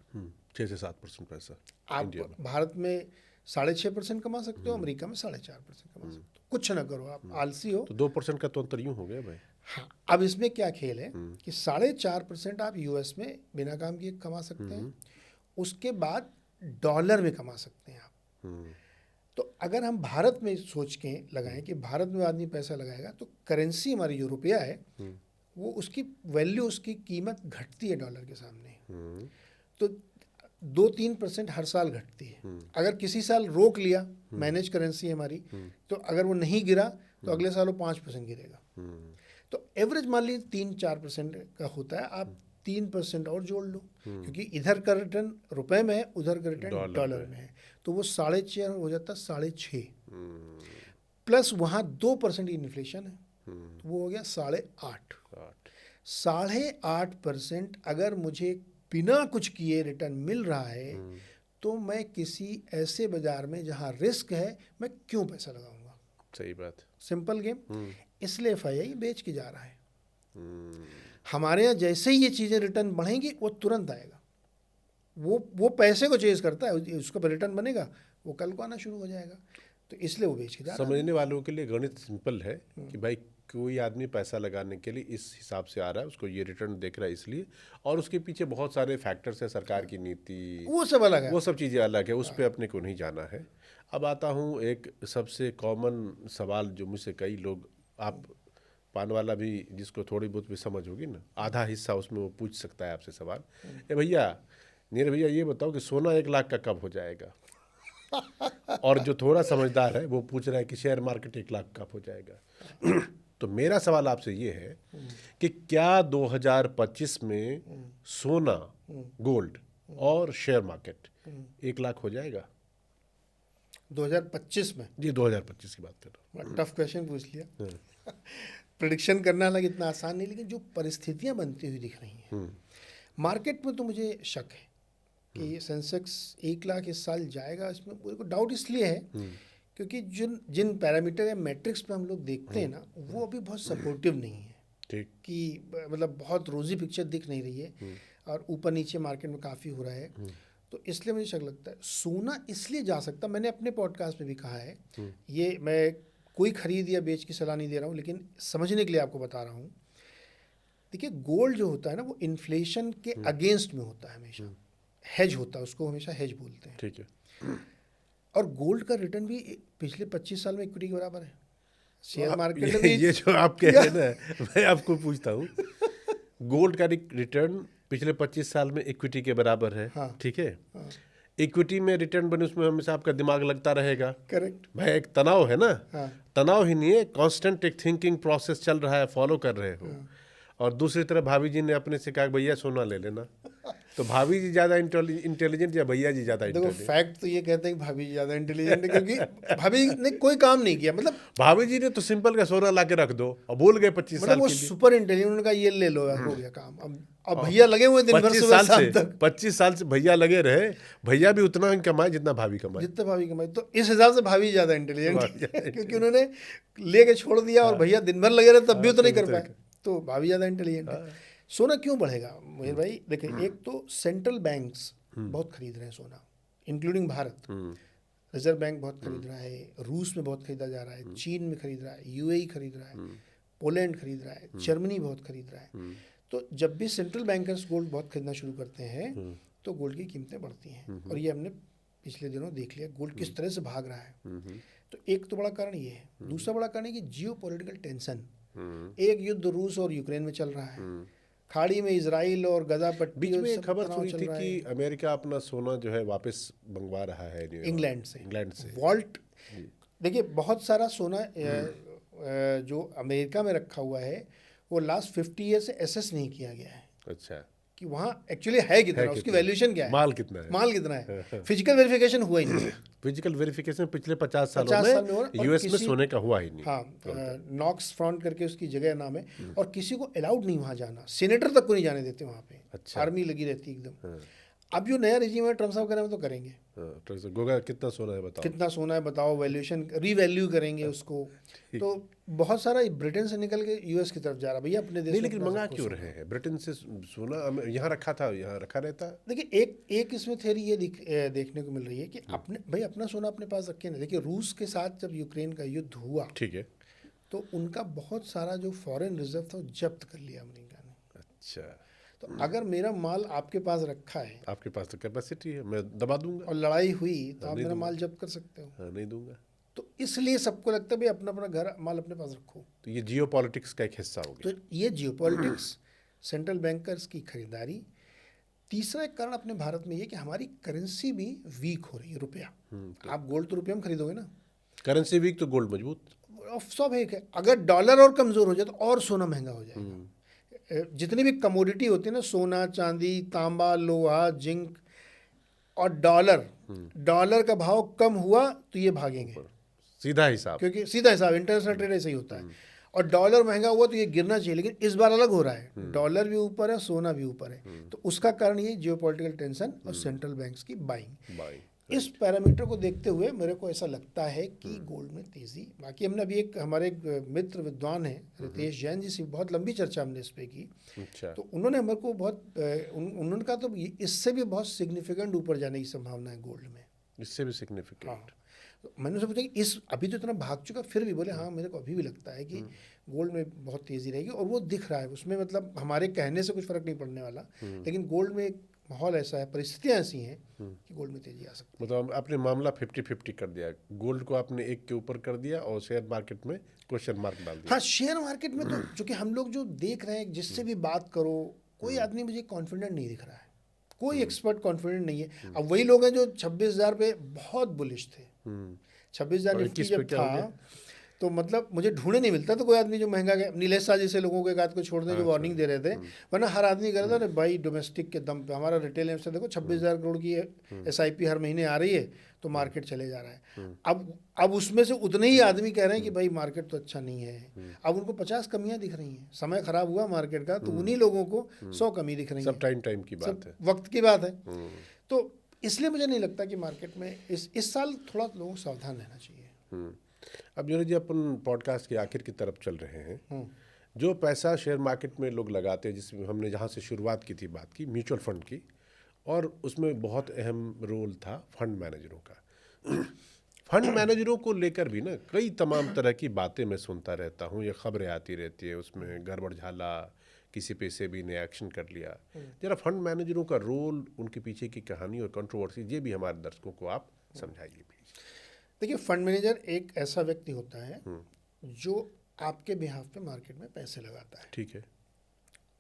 6 से 7% पैसा आप भारत में 6.5% कमा सकते हो, अमेरिका में 4.5% कमा सकते हो। कुछ ना करो, आप आलसी हो तो 2% का तो अंतर यूं हो गया भाई। हाँ, अब इसमें क्या खेल है कि 4.5% आप यूएस में बिना काम किए कमा सकते हैं, उसके बाद डॉलर में कमा सकते हैं आप। तो अगर हम भारत में सोच के लगाएं कि भारत में आदमी पैसा लगाएगा तो करेंसी हमारी जो रुपया है वो उसकी वैल्यू, उसकी कीमत घटती है डॉलर के सामने। तो 2-3% हर साल घटती है। अगर किसी साल रोक लिया, मैनेज करेंसी हमारी, तो अगर वो नहीं गिरा तो अगले साल वो 5% गिरेगा। तो एवरेज मान लीजिए 3-4% का होता है, आप 3% और जोड़ लो, क्योंकि इधर का रिटर्न रुपए में है, उधर का रिटर्न डॉलर में है, तो वो 4.5 हो जाता है 6.5 प्लस वहाँ 2% इन्फ्लेशन है, तो वो हो गया 8.5। 8.5% अगर मुझे बिना कुछ किए रिटर्न मिल रहा है तो मैं किसी ऐसे बाजार में जहाँ रिस्क है मैं क्यों पैसा लगाऊंगा? सही बात। Simple game. इसलिए एफआईआई बेच के जा रहा है। हमारे यहाँ जैसे ही ये चीज़ें रिटर्न बढ़ेंगी वो तुरंत आएगा। वो पैसे को चेज करता है, उसका रिटर्न बनेगा वो कल को आना शुरू हो जाएगा, तो इसलिए वो बेच के जा रहा है। समझने वालों के लिए गणित सिंपल है कि भाई कोई आदमी पैसा लगाने के लिए इस हिसाब से आ रहा है, उसको ये रिटर्न देख रहा है इसलिए, और उसके पीछे बहुत सारे फैक्टर्स है, सरकार की नीति, वो सब अलग है, वो सब चीज़ें अलग है, उस पर अपने को नहीं जाना है। अब आता हूँ एक सबसे कॉमन सवाल जो मुझसे कई लोग, आप पान वाला भी जिसको थोड़ी बहुत भी समझ होगी ना, आधा हिस्सा उसमें वो पूछ सकता है आपसे सवाल, ए भैया नीरज भैया ये बताओ कि सोना 1 लाख का कब हो जाएगा? और जो थोड़ा समझदार है वो पूछ रहा है कि शेयर मार्केट 1 लाख कब हो जाएगा? तो मेरा सवाल आपसे ये है कि क्या 2025 में सोना, गोल्ड और शेयर मार्केट 1 लाख हो जाएगा? 2025 में? जी 2025 की बात कर रहा हूँ। टफ क्वेश्चन पूछ लिया। प्रेडिक्शन करना हालांकि इतना आसान नहीं, लेकिन जो परिस्थितियां बनती हुई दिख रही हैं मार्केट में, तो मुझे शक है कि ये सेंसेक्स 1 लाख इस साल जाएगा। इसमें मेरे को डाउट इसलिए है क्योंकि जिन पैरामीटर या मैट्रिक्स पे हम लोग देखते हैं ना, वो अभी बहुत सपोर्टिव नहीं है। ठीक। कि मतलब बहुत रोजी पिक्चर दिख नहीं रही है और ऊपर नीचे मार्केट में काफ़ी हो रहा है। तो इसलिए मुझे शक लगता है सोना इसलिए जा सकता, मैंने अपने पॉडकास्ट में भी कहा है, ये मैं कोई खरीद या बेच की सलाह नहीं दे रहा हूँ, लेकिन समझने के लिए आपको बता रहा हूँ। देखिए गोल्ड जो होता है ना, वो इन्फ्लेशन के अगेंस्ट में होता है हमेशा, हेज होता है, उसको हमेशा हेज बोलते हैं। ठीक है। और गोल्ड का रिटर्न भी पिछले 25 साल में इक्विटी के बराबर है। शेयर मार्केट में ये, भी ये जो आप कह रहे हैं ना, मैं आपको पूछता हूँ, गोल्ड का रिटर्न पिछले 25 साल में इक्विटी के बराबर है। हाँ। ठीक है। हाँ, इक्विटी में रिटर्न बने, उसमें हमेशा आपका दिमाग लगता रहेगा। करेक्ट। भाई एक तनाव है ना, हाँ, तनाव ही नहीं है, कांस्टेंट एक थिंकिंग प्रोसेस चल रहा है, फॉलो कर रहे हो। और दूसरी तरफ भाभी जी ने अपने से कहा भैया सोना ले लेना, तो भाभी जी ज़्यादा इंटेलिजेंट या भैया जी ज़्यादा देखो इंटेलिजेंट? फैक्ट तो ये कहते हैं कि भाभी ज़्यादा इंटेलिजेंट है, क्योंकि भाभी ने कोई काम नहीं किया, मतलब भाभी जी ने तो सिंपल का सोना ला के रख दो और भूल गए 25 साल वो के लिए। सुपर इंटेलिजेंट, उनका ये ले लो यार, हो गया काम। अब भैया लगे हुए दिन भर 25 सुबह साल शाम से तक, 25 साल से भैया लगे रहे, भैया भी उतना ही कमाए जितना भाभी कमाए। जितने भाभी कमाई, तो इस हिसाब से भाभी ज़्यादा इंटेलिजेंट है, क्योंकि उन्होंने लेके छोड़ दिया और भैया दिन भर लगे रहे तब भी उतना नहीं कर पाए, तो भाभी ज़्यादा इंटेलिजेंट है। सोना क्यों बढ़ेगा मेरे भाई? देखिए एक तो सेंट्रल बैंक्स बहुत खरीद रहे हैं सोना, इंक्लूडिंग भारत। रिजर्व बैंक बहुत खरीद रहा है, रूस में बहुत खरीदा जा रहा है, चीन में खरीद रहा है, यूएई खरीद रहा है, पोलैंड खरीद रहा है, जर्मनी बहुत खरीद रहा है। तो जब भी सेंट्रल बैंकर्स गोल्ड बहुत खरीदना शुरू करते हैं तो गोल्ड की कीमतें बढ़ती हैं, और ये हमने पिछले दिनों देख लिया गोल्ड किस तरह से भाग रहा है। तो एक तो बड़ा कारण ये है। दूसरा बड़ा कारण है कि जियो पॉलिटिकल टेंशन, एक युद्ध रूस और यूक्रेन में चल रहा है, खाड़ी में इजराइल और गजा पट्टी, बीच में एक खबर तनाव सुनी चल थी रहा कि है। अमेरिका अपना सोना जो है वापस मंगवा रहा है इंग्लैंड से इंग्लैंड से। वॉल्ट, देखिए बहुत सारा सोना जो अमेरिका में रखा हुआ है वो लास्ट 50 ईयर से एसेस नहीं किया गया है अच्छा, कि वहाँ एक्चुअली है कितना, उसकी कितना? वैल्यूएशन क्या है, माल कितना है? माल कितना है। फिजिकल वेरिफिकेशन हुआ ही नहीं। फिजिकल वेरिफिकेशन पिछले 50 50 सालों साल में हो रहा है, और यूएस में किसी- सोने का हुआ ही नहीं। हाँ, नॉक्स फ्रंट करके उसकी जगह नाम है, और किसी को अलाउड नहीं वहाँ जाना, सेनेटर तक को नहीं जाने देते वहाँ पे। अच्छा। आर्मी लगी रहती है एकदम। अब जो नया रेजिम है ट्रम्प साहब कह रहे हैं तो करेंगे, तो गोगा कितना सोना है बताओ? कितना सोना है बताओ, वैल्यूएशन रीवैल्यू करेंगे उसको। तो बहुत सारा ब्रिटेन से निकल के यूएस की तरफ जा रहा, भैया अपने देश नहीं, में लेकिन अपना मंगा सब क्यों कुछ। रहे हैं? ब्रिटेन से सोना यहाँ रखा था, यहाँ रखा रहता। देखिए एक इसमें थ्योरी ये देखने को मिल रही है कि अपने भाई अपना सोना अपने पास रखे ना। देखिए रूस के साथ जब यूक्रेन का युद्ध हुआ, ठीक है। तो उनका बहुत सारा जो फॉरेन रिजर्व था वो जब्त कर लिया अमेरिका ने। अच्छा, तो अगर मेरा माल आपके पास रखा है आपके पास तो कैपेसिटी है, मैं दबा दूंगा। और लड़ाई हुई तो आप नहीं मेरा दूंगा। माल जब्त कर सकते हो। हाँ, नहीं दूंगा। तो इसलिए सबको लगता है भाई अपना अपना घर माल अपने पास रखो। तो ये जियो पॉलिटिक्स का एक हिस्सा हो तो गया। ये जियोपॉलिटिक्स, सेंट्रल बैंकर्स की खरीदारी। तीसरा एक कारण अपने भारत में ये कि हमारी करेंसी भी वीक हो रही है, रुपया। आप गोल्ड तो रुपये में खरीदोगे ना, करेंसी वीक तो गोल्ड मजबूत। स्वाभाविक है। अगर डॉलर और कमज़ोर हो जाए तो और सोना महंगा हो जाएगा। जितनी भी कमोडिटी होती है ना, सोना चांदी तांबा लोहा जिंक और डॉलर का भाव कम हुआ तो ये भागेंगे, सीधा हिसाब। क्योंकि सीधा हिसाब इंटरनेशनल ट्रेड ऐसे ही होता है। और डॉलर महंगा हुआ तो ये गिरना चाहिए, लेकिन इस बार अलग हो रहा है, डॉलर भी ऊपर है सोना भी ऊपर है। तो उसका कारण ये जियोपॉलिटिकल टेंशन और सेंट्रल बैंक्स की बाइंग। बाई। इस पैरामीटर को देखते हुए मेरे को ऐसा लगता है कि गोल्ड में तेजी। बाकी हमने अभी हमारे एक मित्र विद्वान हैं रितेश जैन जी से बहुत लंबी चर्चा हमने इस पे की। अच्छा, तो उन्होंने हमारे को बहुत उन्होंने कहा तो इससे भी बहुत सिग्निफिकेंट ऊपर जाने की संभावना है गोल्ड में। इससे भी सिग्निफिकेंट। हाँ, तो मैंने उनसे पूछा कि इस अभी तो इतना भाग चुका, फिर भी बोले हाँ मेरे को अभी भी लगता है कि गोल्ड में बहुत तेज़ी रहेगी, और वो दिख रहा है उसमें। मतलब हमारे कहने से कुछ फ़र्क नहीं पड़ने वाला, लेकिन गोल्ड में एक माहौल ऐसा है, परिस्थितियाँ ऐसी हैं कि गोल्ड में तेज़ी आ सकती मतलब आपने मामला 50-50 कर दिया, गोल्ड को आपने एक के ऊपर कर दिया और शेयर मार्केट में क्वेश्चन मार्क डाल है। दिया। हाँ, शेयर मार्केट में तो चूँकि हम लोग जो देख रहे हैं, जिससे भी बात करो, कोई आदमी मुझे कॉन्फिडेंट नहीं दिख रहा है, कोई एक्सपर्ट कॉन्फिडेंट नहीं है। अब वही लोग हैं जो 26,000 पे बहुत बुलिश थे। 26,000 और निफ्टी 21 पे जब क्या हो था गया? तो मतलब मुझे ढूंढे नहीं मिलता, तो कोई आदमी जो महंगा गया, नीलेश शाह जैसे लोगों को एक आध को छोड़ने जो वार्निंग दे रहे थे, वरना हर आदमी कह रहा था अरे भाई डोमेस्टिक के दम पे हमारा रिटेल इन्वेस्टर देखो 26,000 करोड़ की SIP हर महीने आ रही है तो मार्केट चले जा रहा है। अब उसमें से उतने ही आदमी कह रहे हैं कि भाई मार्केट तो अच्छा नहीं है। अब उनको 50 कमियां दिख रही हैं, समय खराब हुआ मार्केट का, तो उन्हीं लोगों को 100 कमी दिख रही सब है। टाइम की बात है। वक्त की बात है। तो इसलिए मुझे नहीं लगता कि मार्केट में इस साल थोड़ा लोगों को सावधान रहना चाहिए। अब जो जी अपन पॉडकास्ट के आखिर की तरफ चल रहे हैं, जो पैसा शेयर मार्केट में लोग लगाते हैं, जिसमें हमने जहाँ से शुरुआत की थी बात की म्यूचुअल फंड की, और उसमें बहुत अहम रोल था फंड मैनेजरों का। फंड मैनेजरों को लेकर भी ना कई तमाम तरह की बातें मैं सुनता रहता हूँ, या खबरें आती रहती है, उसमें गड़बड़ झाला, किसी पैसे भी ने एक्शन कर लिया। जरा फंड मैनेजरों का रोल, उनके पीछे की कहानी और कंट्रोवर्सी, ये भी हमारे दर्शकों को आप समझाइए प्लीज। देखिए, फंड मैनेजर एक ऐसा व्यक्ति होता है जो आपके बिहाफ पे मार्केट में पैसे लगाता है, ठीक है।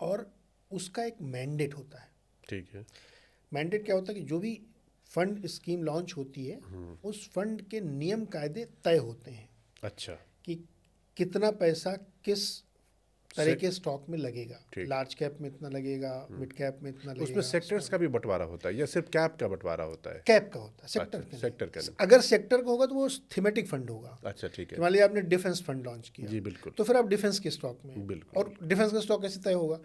और उसका एक मैंडेट होता है। ठीक है। मैंडेट क्या होता है कि जो भी फंड स्कीम लॉन्च होती है उस फंड के नियम कायदे तय होते हैं। अच्छा। कि कितना पैसा किस तरह के स्टॉक में लगेगा। लार्ज कैप में इतना लगेगा, मिड कैप में इतना लगेगा। उसमें सेक्टर्स का भी बंटवारा होता है या सिर्फ कैप का बंटवारा होता है? कैप का होता है, सेक्टर अच्छा, का सेक्टर का नहीं। अगर सेक्टर का होगा तो वो थीमेटिक फंड होगा। अच्छा, ठीक है। मान लीजिए आपने डिफेंस फंड लॉन्च किया, जी बिल्कुल, तो फिर आप डिफेंस के स्टॉक में, बिल्कुल। और डिफेंस का स्टॉक कैसे तय होगा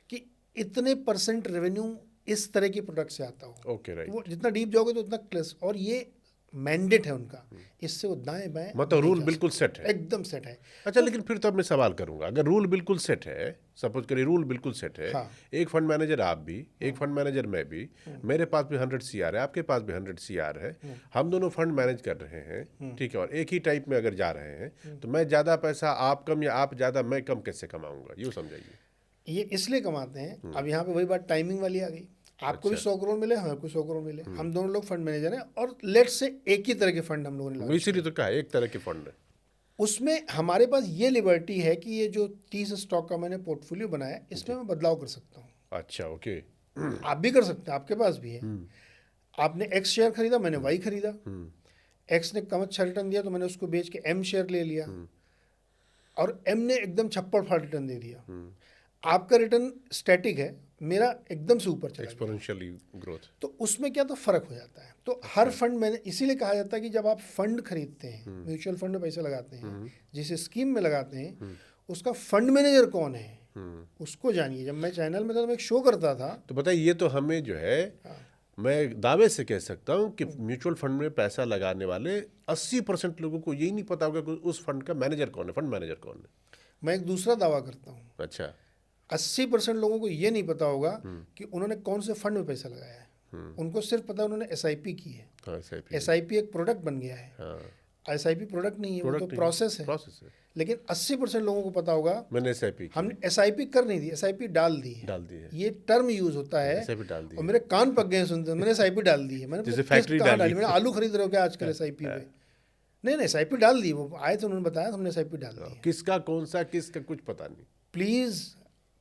कि इतने % रेवेन्यू इस तरह के प्रोडक्ट से आता हो। Okay, right. वो जितना डीप जाओगे तो उतना क्लस, और ये मैंडेट है उनका, इससे वो दाएं बाएं मतलब नहीं रूल जा बिल्कुल सकते। सेट है, एकदम सेट है। अच्छा। लेकिन फिर तो अब मैं सवाल करूंगा, अगर रूल बिल्कुल सेट है, सपोज करिए रूल बिल्कुल सेट है, हाँ। एक फंड मैनेजर आप भी, एक फंड मैनेजर मैं भी, मेरे पास भी 100 CR है, आपके पास भी 100 CR है, हम दोनों फंड मैनेज कर रहे हैं, ठीक है, और एक ही टाइप में अगर जा रहे हैं, तो मैं ज़्यादा पैसा, आप कम, या आप ज़्यादा मैं कम कैसे कमाऊंगा, यूँ समझाइए। ये इसलिए कमाते हैं, अब यहाँ पे वही बात टाइमिंग वाली आ गई। आपको भी 100 करोड़ मिले, हमें को 100 करोड़ मिले, हम दोनों लोग फंड मैनेजर हैं, और लेट से एक ही तरह के फंड हम लोगों ने लगाए। इसीलिए तो कहा एक तरह के फंड है। उसमें हमारे पास ये लिबर्टी है कि ये जो 30 स्टॉक का मैंने पोर्टफोलियो बनाया, इसमें मैं बदलाव कर सकता हूँ। अच्छा, ओके। आप भी कर सकते हैं, आपके पास भी है। आपने एक्स शेयर खरीदा, मैंने वाई खरीदा। एक्स ने कम अच्छा रिटर्न दिया तो मैंने उसको बेच के एम शेयर ले लिया, और एम ने एकदम छप्पड़ फाड़ रिटर्न दे दिया। आपका रिटर्न स्टैटिक है, मेरा एकदम से ऊपर चला गया। Exponentially growth. तो उसमें क्या, तो फर्क हो जाता है। तो हर फंड मैंने इसीलिए कहा जाता है कि जब आप फंड खरीदते हैं, म्यूचुअल फंड में पैसा लगाते हैं, जिस स्कीम में लगाते हैं, उसका फंड मैनेजर कौन है उसको जानिए। जब मैं चैनल में था तो मैं एक शो करता था। तो बताइए, ये तो हमें जो है, मैं दावे से कह सकता हूँ कि म्यूचुअल फंड में पैसा लगाने वाले 80% लोगों को यही नहीं पता होगा कि उस फंड का मैनेजर कौन है, फंड मैनेजर कौन है। मैं एक दूसरा दावा करता हूँ, अच्छा। 80% लोगों को ये नहीं पता होगा कि उन्होंने कौन से फंड में पैसा लगाया है। उनको सिर्फ पता है उन्होंने SIP की है। हाँ, SIP एक प्रोडक्ट बन गया है। हाँ। SIP प्रोडक्ट नहीं है, वो तो प्रोसेस है। प्रोसेस है। लेकिन 80% लोगों को पता होगा मैंने SIP हमने SIP कर नहीं दी, SIP डाल दी है। डाल दी है, ये टर्म यूज होता है, SIP डाल दी और है। मेरे कान पक गए मैंने SIP डाल दी है। मैंने जैसे किस फैक्ट्री कहाँ डाली। मैंने आलू खरीद रहे हो क्या आजकल SIP पे? नहीं, SIP डाल दी। वो आए थे, उन्होंने बताया, हमने SIP डाल दी है। किसका कौन सा, किसका कुछ पता नहीं। प्लीज़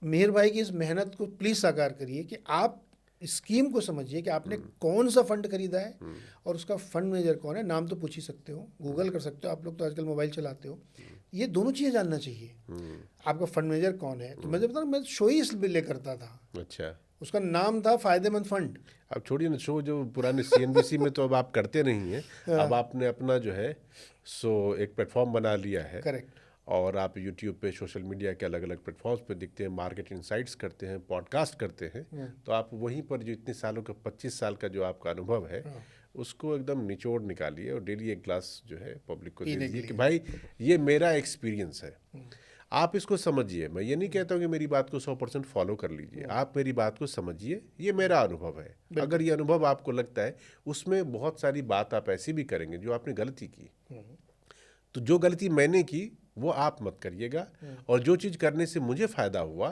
मेहर भाई की इस मेहनत को प्लीज़ साकार करिए कि आप स्कीम को समझिए कि आपने कौन सा फंड खरीदा है और उसका फंड मैनेजर कौन है। नाम तो पूछ ही सकते हो, गूगल कर सकते हो, आप लोग तो आजकल मोबाइल चलाते हो। ये दोनों चीज़ें जानना चाहिए। आपका फंड मैनेजर कौन है। तो मैं जब मैं शो ही इसलिए करता था। अच्छा। उसका नाम था फायदेमंद फंड। अब छोड़िए ना शो, जो पुराने CNBC में तो अब आप करते नहीं हैं। अब आपने अपना जो है सो एक प्लेटफॉर्म बना लिया है। करेक्ट। और आप YouTube पे, सोशल मीडिया के अलग अलग प्लेटफॉर्म्स पे दिखते हैं, मार्केट इनसाइट्स करते हैं, पॉडकास्ट करते हैं। तो आप वहीं पर जो इतने सालों का, 25 साल का जो आपका अनुभव है, उसको एकदम निचोड़ निकालिए और डेली एक ग्लास जो है पब्लिक को दे दीजिए कि भाई ये मेरा एक्सपीरियंस है, आप इसको समझिए। मैं ये नहीं कहता हूँ कि मेरी बात को 100% फॉलो कर लीजिए, आप मेरी बात को समझिए, ये मेरा अनुभव है। अगर ये अनुभव आपको लगता है उसमें बहुत सारी बात आप ऐसी भी करेंगे जो आपने गलती की, तो जो गलती मैंने की वो आप मत करिएगा, और जो चीज़ करने से मुझे फ़ायदा हुआ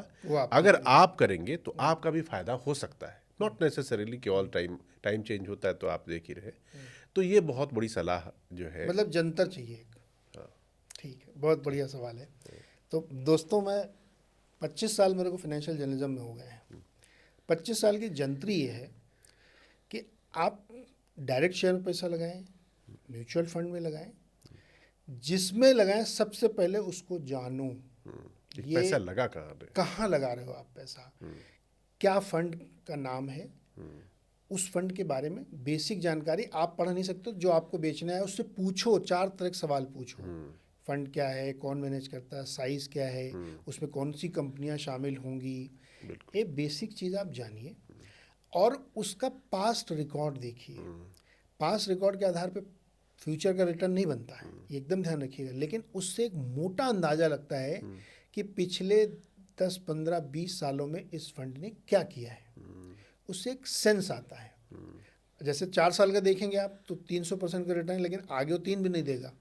अगर आप करेंगे तो आपका भी फ़ायदा हो सकता है। नॉट नेसेसरीली कि ऑल टाइम चेंज होता है तो आप देख ही रहे। तो ये बहुत बड़ी सलाह जो है, मतलब जंतर चाहिए। ठीक है, बहुत बढ़िया सवाल है। तो दोस्तों, मैं 25 साल मेरे को फाइनेंशियल जर्नलिज्म में हो गए हैं। 25 साल की जंतरी ये है कि आप डायरेक्ट शेयर में पैसा लगाएं, म्यूचुअल फंड में लगाएं, जिसमें लगाएं सबसे पहले उसको जानो। ये पैसा लगा कहाँ लगा रहे हो आप पैसा, क्या फंड का नाम है, उस फंड के बारे में बेसिक जानकारी आप पढ़ नहीं सकते। जो आपको बेचना है उससे पूछो, 4 तरह के सवाल पूछो। फंड क्या है, कौन मैनेज करता है, साइज़ क्या है, उसमें कौन सी कंपनियां शामिल होंगी, ये बेसिक चीज़ आप जानिए। और उसका पास्ट रिकॉर्ड देखिए। पास्ट रिकॉर्ड के आधार पे फ्यूचर का रिटर्न नहीं बनता है, ये एकदम ध्यान रखिएगा। लेकिन उससे एक मोटा अंदाज़ा लगता है कि पिछले 10, 15, 20 सालों में इस फंड ने क्या किया है, उससे एक सेंस आता है। जैसे 4 साल का देखेंगे आप तो 300% का रिटर्न, लेकिन आगे वो 3 भी नहीं देगा,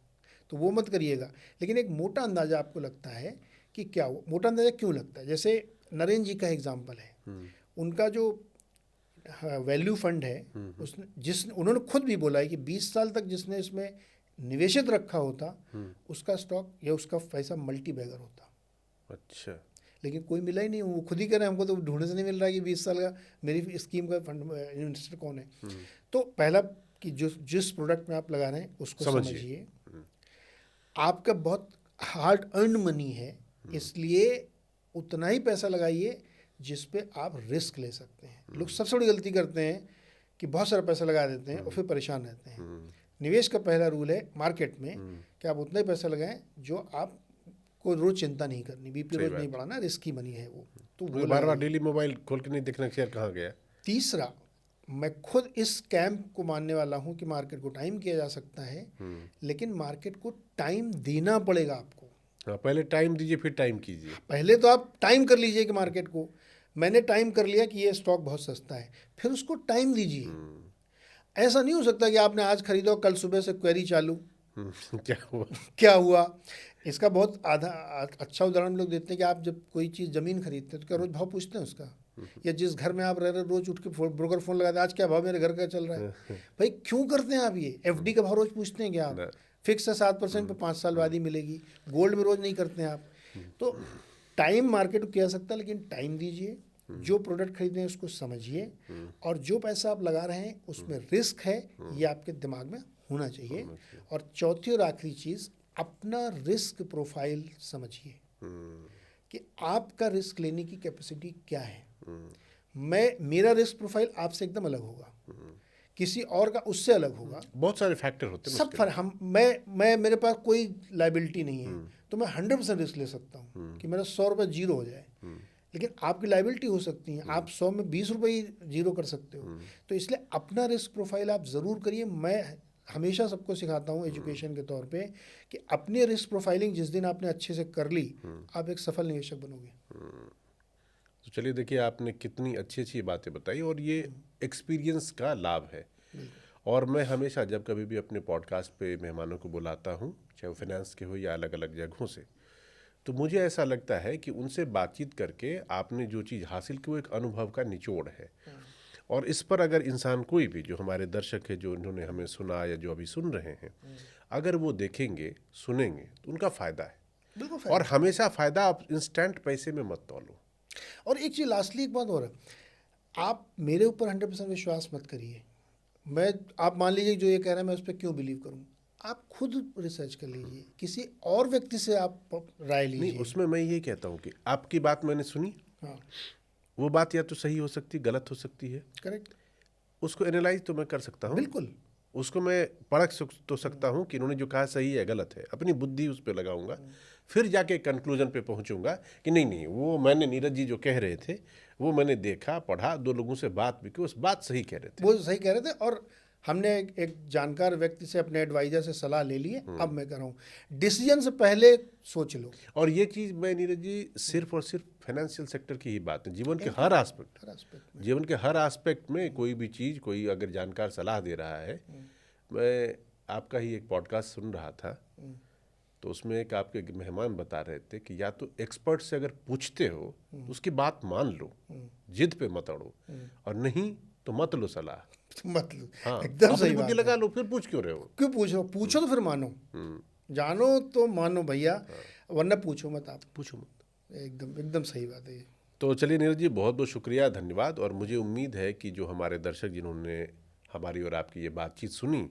तो वो मत करिएगा। लेकिन एक मोटा अंदाज़ा आपको लगता है कि क्या वो मोटा अंदाज़ा क्यों लगता है। जैसे नरेंद्र जी का एग्जाम्पल है, उनका जो वैल्यू फंड है, उसने उन्होंने खुद भी बोला है कि 20 साल तक जिसने इसमें निवेशित रखा होता उसका स्टॉक या उसका पैसा मल्टी बैगर होता। अच्छा। लेकिन कोई मिला ही नहीं। वो खुद ही कह रहे हैं हमको तो ढूंढने से नहीं मिल रहा है कि 20 साल का मेरी स्कीम का फंड इन्वेस्टर कौन है। तो पहला कि जिस प्रोडक्ट में आप लगा रहे हैं उसको समझिए। आपका बहुत हार्ड अर्न मनी है, इसलिए उतना ही पैसा लगाइए जिस पे आप रिस्क ले सकते हैं। लोग सबसे बड़ी गलती करते हैं कि बहुत सारा पैसा लगा देते हैं और फिर परेशान रहते हैं। निवेश का पहला रूल है मार्केट में कि आप उतना ही पैसा लगाएं जो आप को रोज चिंता नहीं करनी, बीपी रोज नहीं बढ़ाना, रिस्की मनी है वो। तो वो बार बार डेली मोबाइल खोल के नहीं देखना शेयर कहाँ गया। तीसरा, मैं खुद इस कैंप को मानने वाला हूँ कि मार्केट को टाइम किया जा सकता है, लेकिन मार्केट को टाइम देना पड़ेगा आपको। हाँ, पहले टाइम दीजिए फिर टाइम कीजिए। पहले तो आप टाइम कर लीजिए कि मार्केट को मैंने टाइम कर लिया कि ये स्टॉक बहुत सस्ता है, फिर उसको टाइम दीजिए। ऐसा नहीं हो सकता कि आपने आज खरीदा और कल सुबह से क्वेरी चालू क्या हुआ क्या हुआ। इसका बहुत अच्छा उदाहरण हम लोग देते हैं कि आप जब कोई चीज़ ज़मीन खरीदते हैं तो क्या रोज़ भाव पूछते हैं उसका, या जिस घर में आप रह रहे रोज़ उठ के ब्रोकर फ़ोन लगाते हैं आज क्या भाव मेरे घर का चल रहा है। भाई क्यों करते हैं आप ये? एफडी का भाव रोज़ पूछते हैं क्या आप? फिक्स है 7% पर 5 साल बाद ही मिलेगी। गोल्ड में रोज़ नहीं करते हैं आप। तो टाइम मार्केट को किया सकता है, लेकिन टाइम दीजिए। जो प्रोडक्ट खरीदे हैं उसको समझिए, और जो पैसा आप लगा रहे हैं उसमें रिस्क है ये आपके दिमाग में होना चाहिए। और चौथी और आखिरी चीज़, अपना रिस्क प्रोफाइल समझिए कि आपका रिस्क लेने की कैपेसिटी क्या है। मेरा रिस्क प्रोफाइल आपसे एकदम अलग होगा, किसी और का उससे अलग होगा। बहुत सारे फैक्टर होते हैं सब मैं मेरे पास कोई लाइबिलिटी नहीं है तो मैं 100% रिस्क ले सकता हूँ कि मेरा 100 रुपये जीरो हो जाए। लेकिन आपकी लाइबिलिटी हो सकती है, आप 100 में 20 रुपये ही जीरो कर सकते हो। तो इसलिए अपना रिस्क प्रोफाइल आप ज़रूर करिए। मैं हमेशा सबको सिखाता हूँ एजुकेशन के तौर पे कि अपनी रिस्क प्रोफाइलिंग जिस दिन आपने अच्छे से कर ली, आप एक सफल निवेशक बनोगे। तो चलिए देखिए, आपने कितनी अच्छी अच्छी बातें बताई और ये एक्सपीरियंस का लाभ है। और मैं हमेशा जब कभी भी अपने पॉडकास्ट पे मेहमानों को बुलाता हूँ, चाहे वो फाइनेंस के हो या अलग अलग जगहों से, तो मुझे ऐसा लगता है कि उनसे बातचीत करके आपने जो चीज़ हासिल की वो एक अनुभव का निचोड़ है। और इस पर अगर इंसान कोई भी, जो हमारे दर्शक है, जो इन्होंने हमें सुना या जो अभी सुन रहे हैं, अगर वो देखेंगे सुनेंगे तो उनका फ़ायदा है। बिल्कुल। और हमेशा फ़ायदा आप इंस्टेंट पैसे में मत तोलो। और एक चीज़ लास्टली एक बात और है, आप मेरे ऊपर 100% विश्वास मत करिए। आप मान लीजिए जो ये कह रहे हैं मैं उस पर क्यों बिलीव करूँ। आप खुद रिसर्च कर लीजिए, किसी और व्यक्ति से आप राय लीजिए। नहीं, उसमें मैं ये कहता हूँ कि आपकी बात मैंने सुनी, हाँ, वो बात या तो सही हो सकती, गलत हो सकती है। करेक्ट। उसको एनालाइज तो मैं कर सकता हूँ, बिल्कुल। उसको मैं परख तो सकता हूँ कि इन्होंने जो कहा सही है गलत है। अपनी बुद्धि उस पर लगाऊंगा, फिर जाके कंक्लूजन पे पहुँचूंगा कि नहीं, वो मैंने नीरज जी जो कह रहे थे वो मैंने देखा, पढ़ा, 2 लोगों से बात भी की, उस बात सही कह रहे थे। वो सही कह रहे थे और हमने एक जानकार व्यक्ति से, अपने एडवाइजर से सलाह ले ली है। अब मैं कह रहा हूँ डिसीजन से पहले सोच लो। और ये चीज़ मैं नीरज जी सिर्फ और सिर्फ फाइनेंशियल सेक्टर की ही बात है, जीवन के हर एस्पेक्ट, जीवन के हर एस्पेक्ट में कोई भी चीज़, कोई अगर जानकार सलाह दे रहा है। मैं आपका ही एक पॉडकास्ट सुन रहा था, तो उसमें एक आपके मेहमान बता रहे थे कि या तो एक्सपर्ट से अगर पूछते हो तो उसकी बात मान लो, जिद पे मत अड़ो, और नहीं तो मत लो सलाह। मत लो। हाँ, एकदम सही बात बुद्धि लगा लो, फिर पूछ क्यों रहे हो? क्यों पूछो तो फिर मानो। जानो तो मानो भैया, वरना पूछो मत। आप पूछो मत। एकदम सही बात है। तो चलिए नीरज जी, बहुत बहुत शुक्रिया, धन्यवाद। और मुझे उम्मीद है कि जो हमारे दर्शक जिन्होंने हमारी और आपकी ये बातचीत सुनी,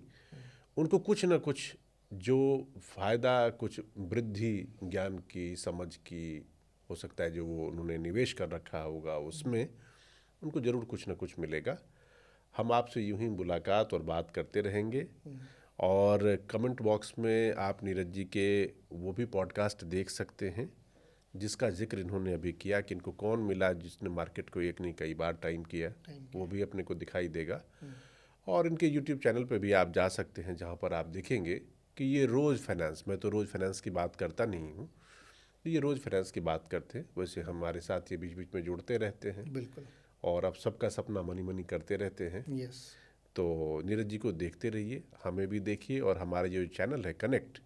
उनको कुछ ना कुछ जो फ़ायदा, कुछ वृद्धि ज्ञान की, समझ की हो सकता है, जो वो उन्होंने निवेश कर रखा होगा उसमें उनको ज़रूर कुछ ना कुछ मिलेगा। हम आपसे यूं ही मुलाकात और बात करते रहेंगे। और कमेंट बॉक्स में आप नीरज जी के वो भी पॉडकास्ट देख सकते हैं जिसका जिक्र इन्होंने अभी किया, कि इनको कौन मिला जिसने मार्केट को एक नहीं कई बार टाइम किया, वो भी अपने को दिखाई देगा। और इनके यूट्यूब चैनल पे भी आप जा सकते हैं, जहाँ पर आप देखेंगे कि ये रोज़ फाइनेंस, मैं तो रोज़ फाइनेंस की बात करता नहीं हूँ, ये रोज़ फाइनेंस की बात करते हैं। वैसे हमारे साथ ये बीच बीच में जुड़ते रहते हैं। बिल्कुल। और अब सबका सपना मनी मनी करते रहते हैं। यस। तो नीरज जी को देखते रहिए, हमें भी देखिए, और हमारा जो चैनल है कनेक्ट,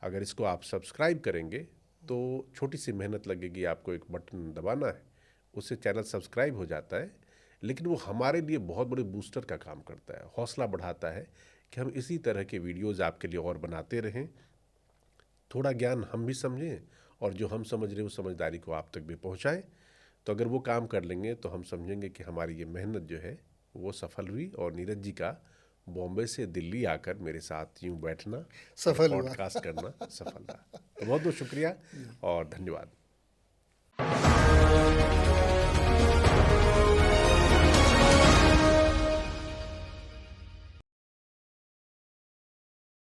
अगर इसको आप सब्सक्राइब करेंगे तो छोटी सी मेहनत लगेगी, आपको एक बटन दबाना है, उससे चैनल सब्सक्राइब हो जाता है, लेकिन वो हमारे लिए बहुत बड़े बूस्टर का काम करता है, हौसला बढ़ाता है कि हम इसी तरह के वीडियोज़ आपके लिए और बनाते रहें, थोड़ा ज्ञान हम भी समझें और जो हम समझ रहे हैं उस समझदारी को आप तक भी पहुँचाएँ। तो अगर वो काम कर लेंगे तो हम समझेंगे कि हमारी ये मेहनत जो है वो सफल हुई, और नीरज जी का बॉम्बे से दिल्ली आकर मेरे साथ यूं बैठना, सफल हुआ। पॉडकास्ट करना सफल रहा। तो बहुत बहुत शुक्रिया और धन्यवाद।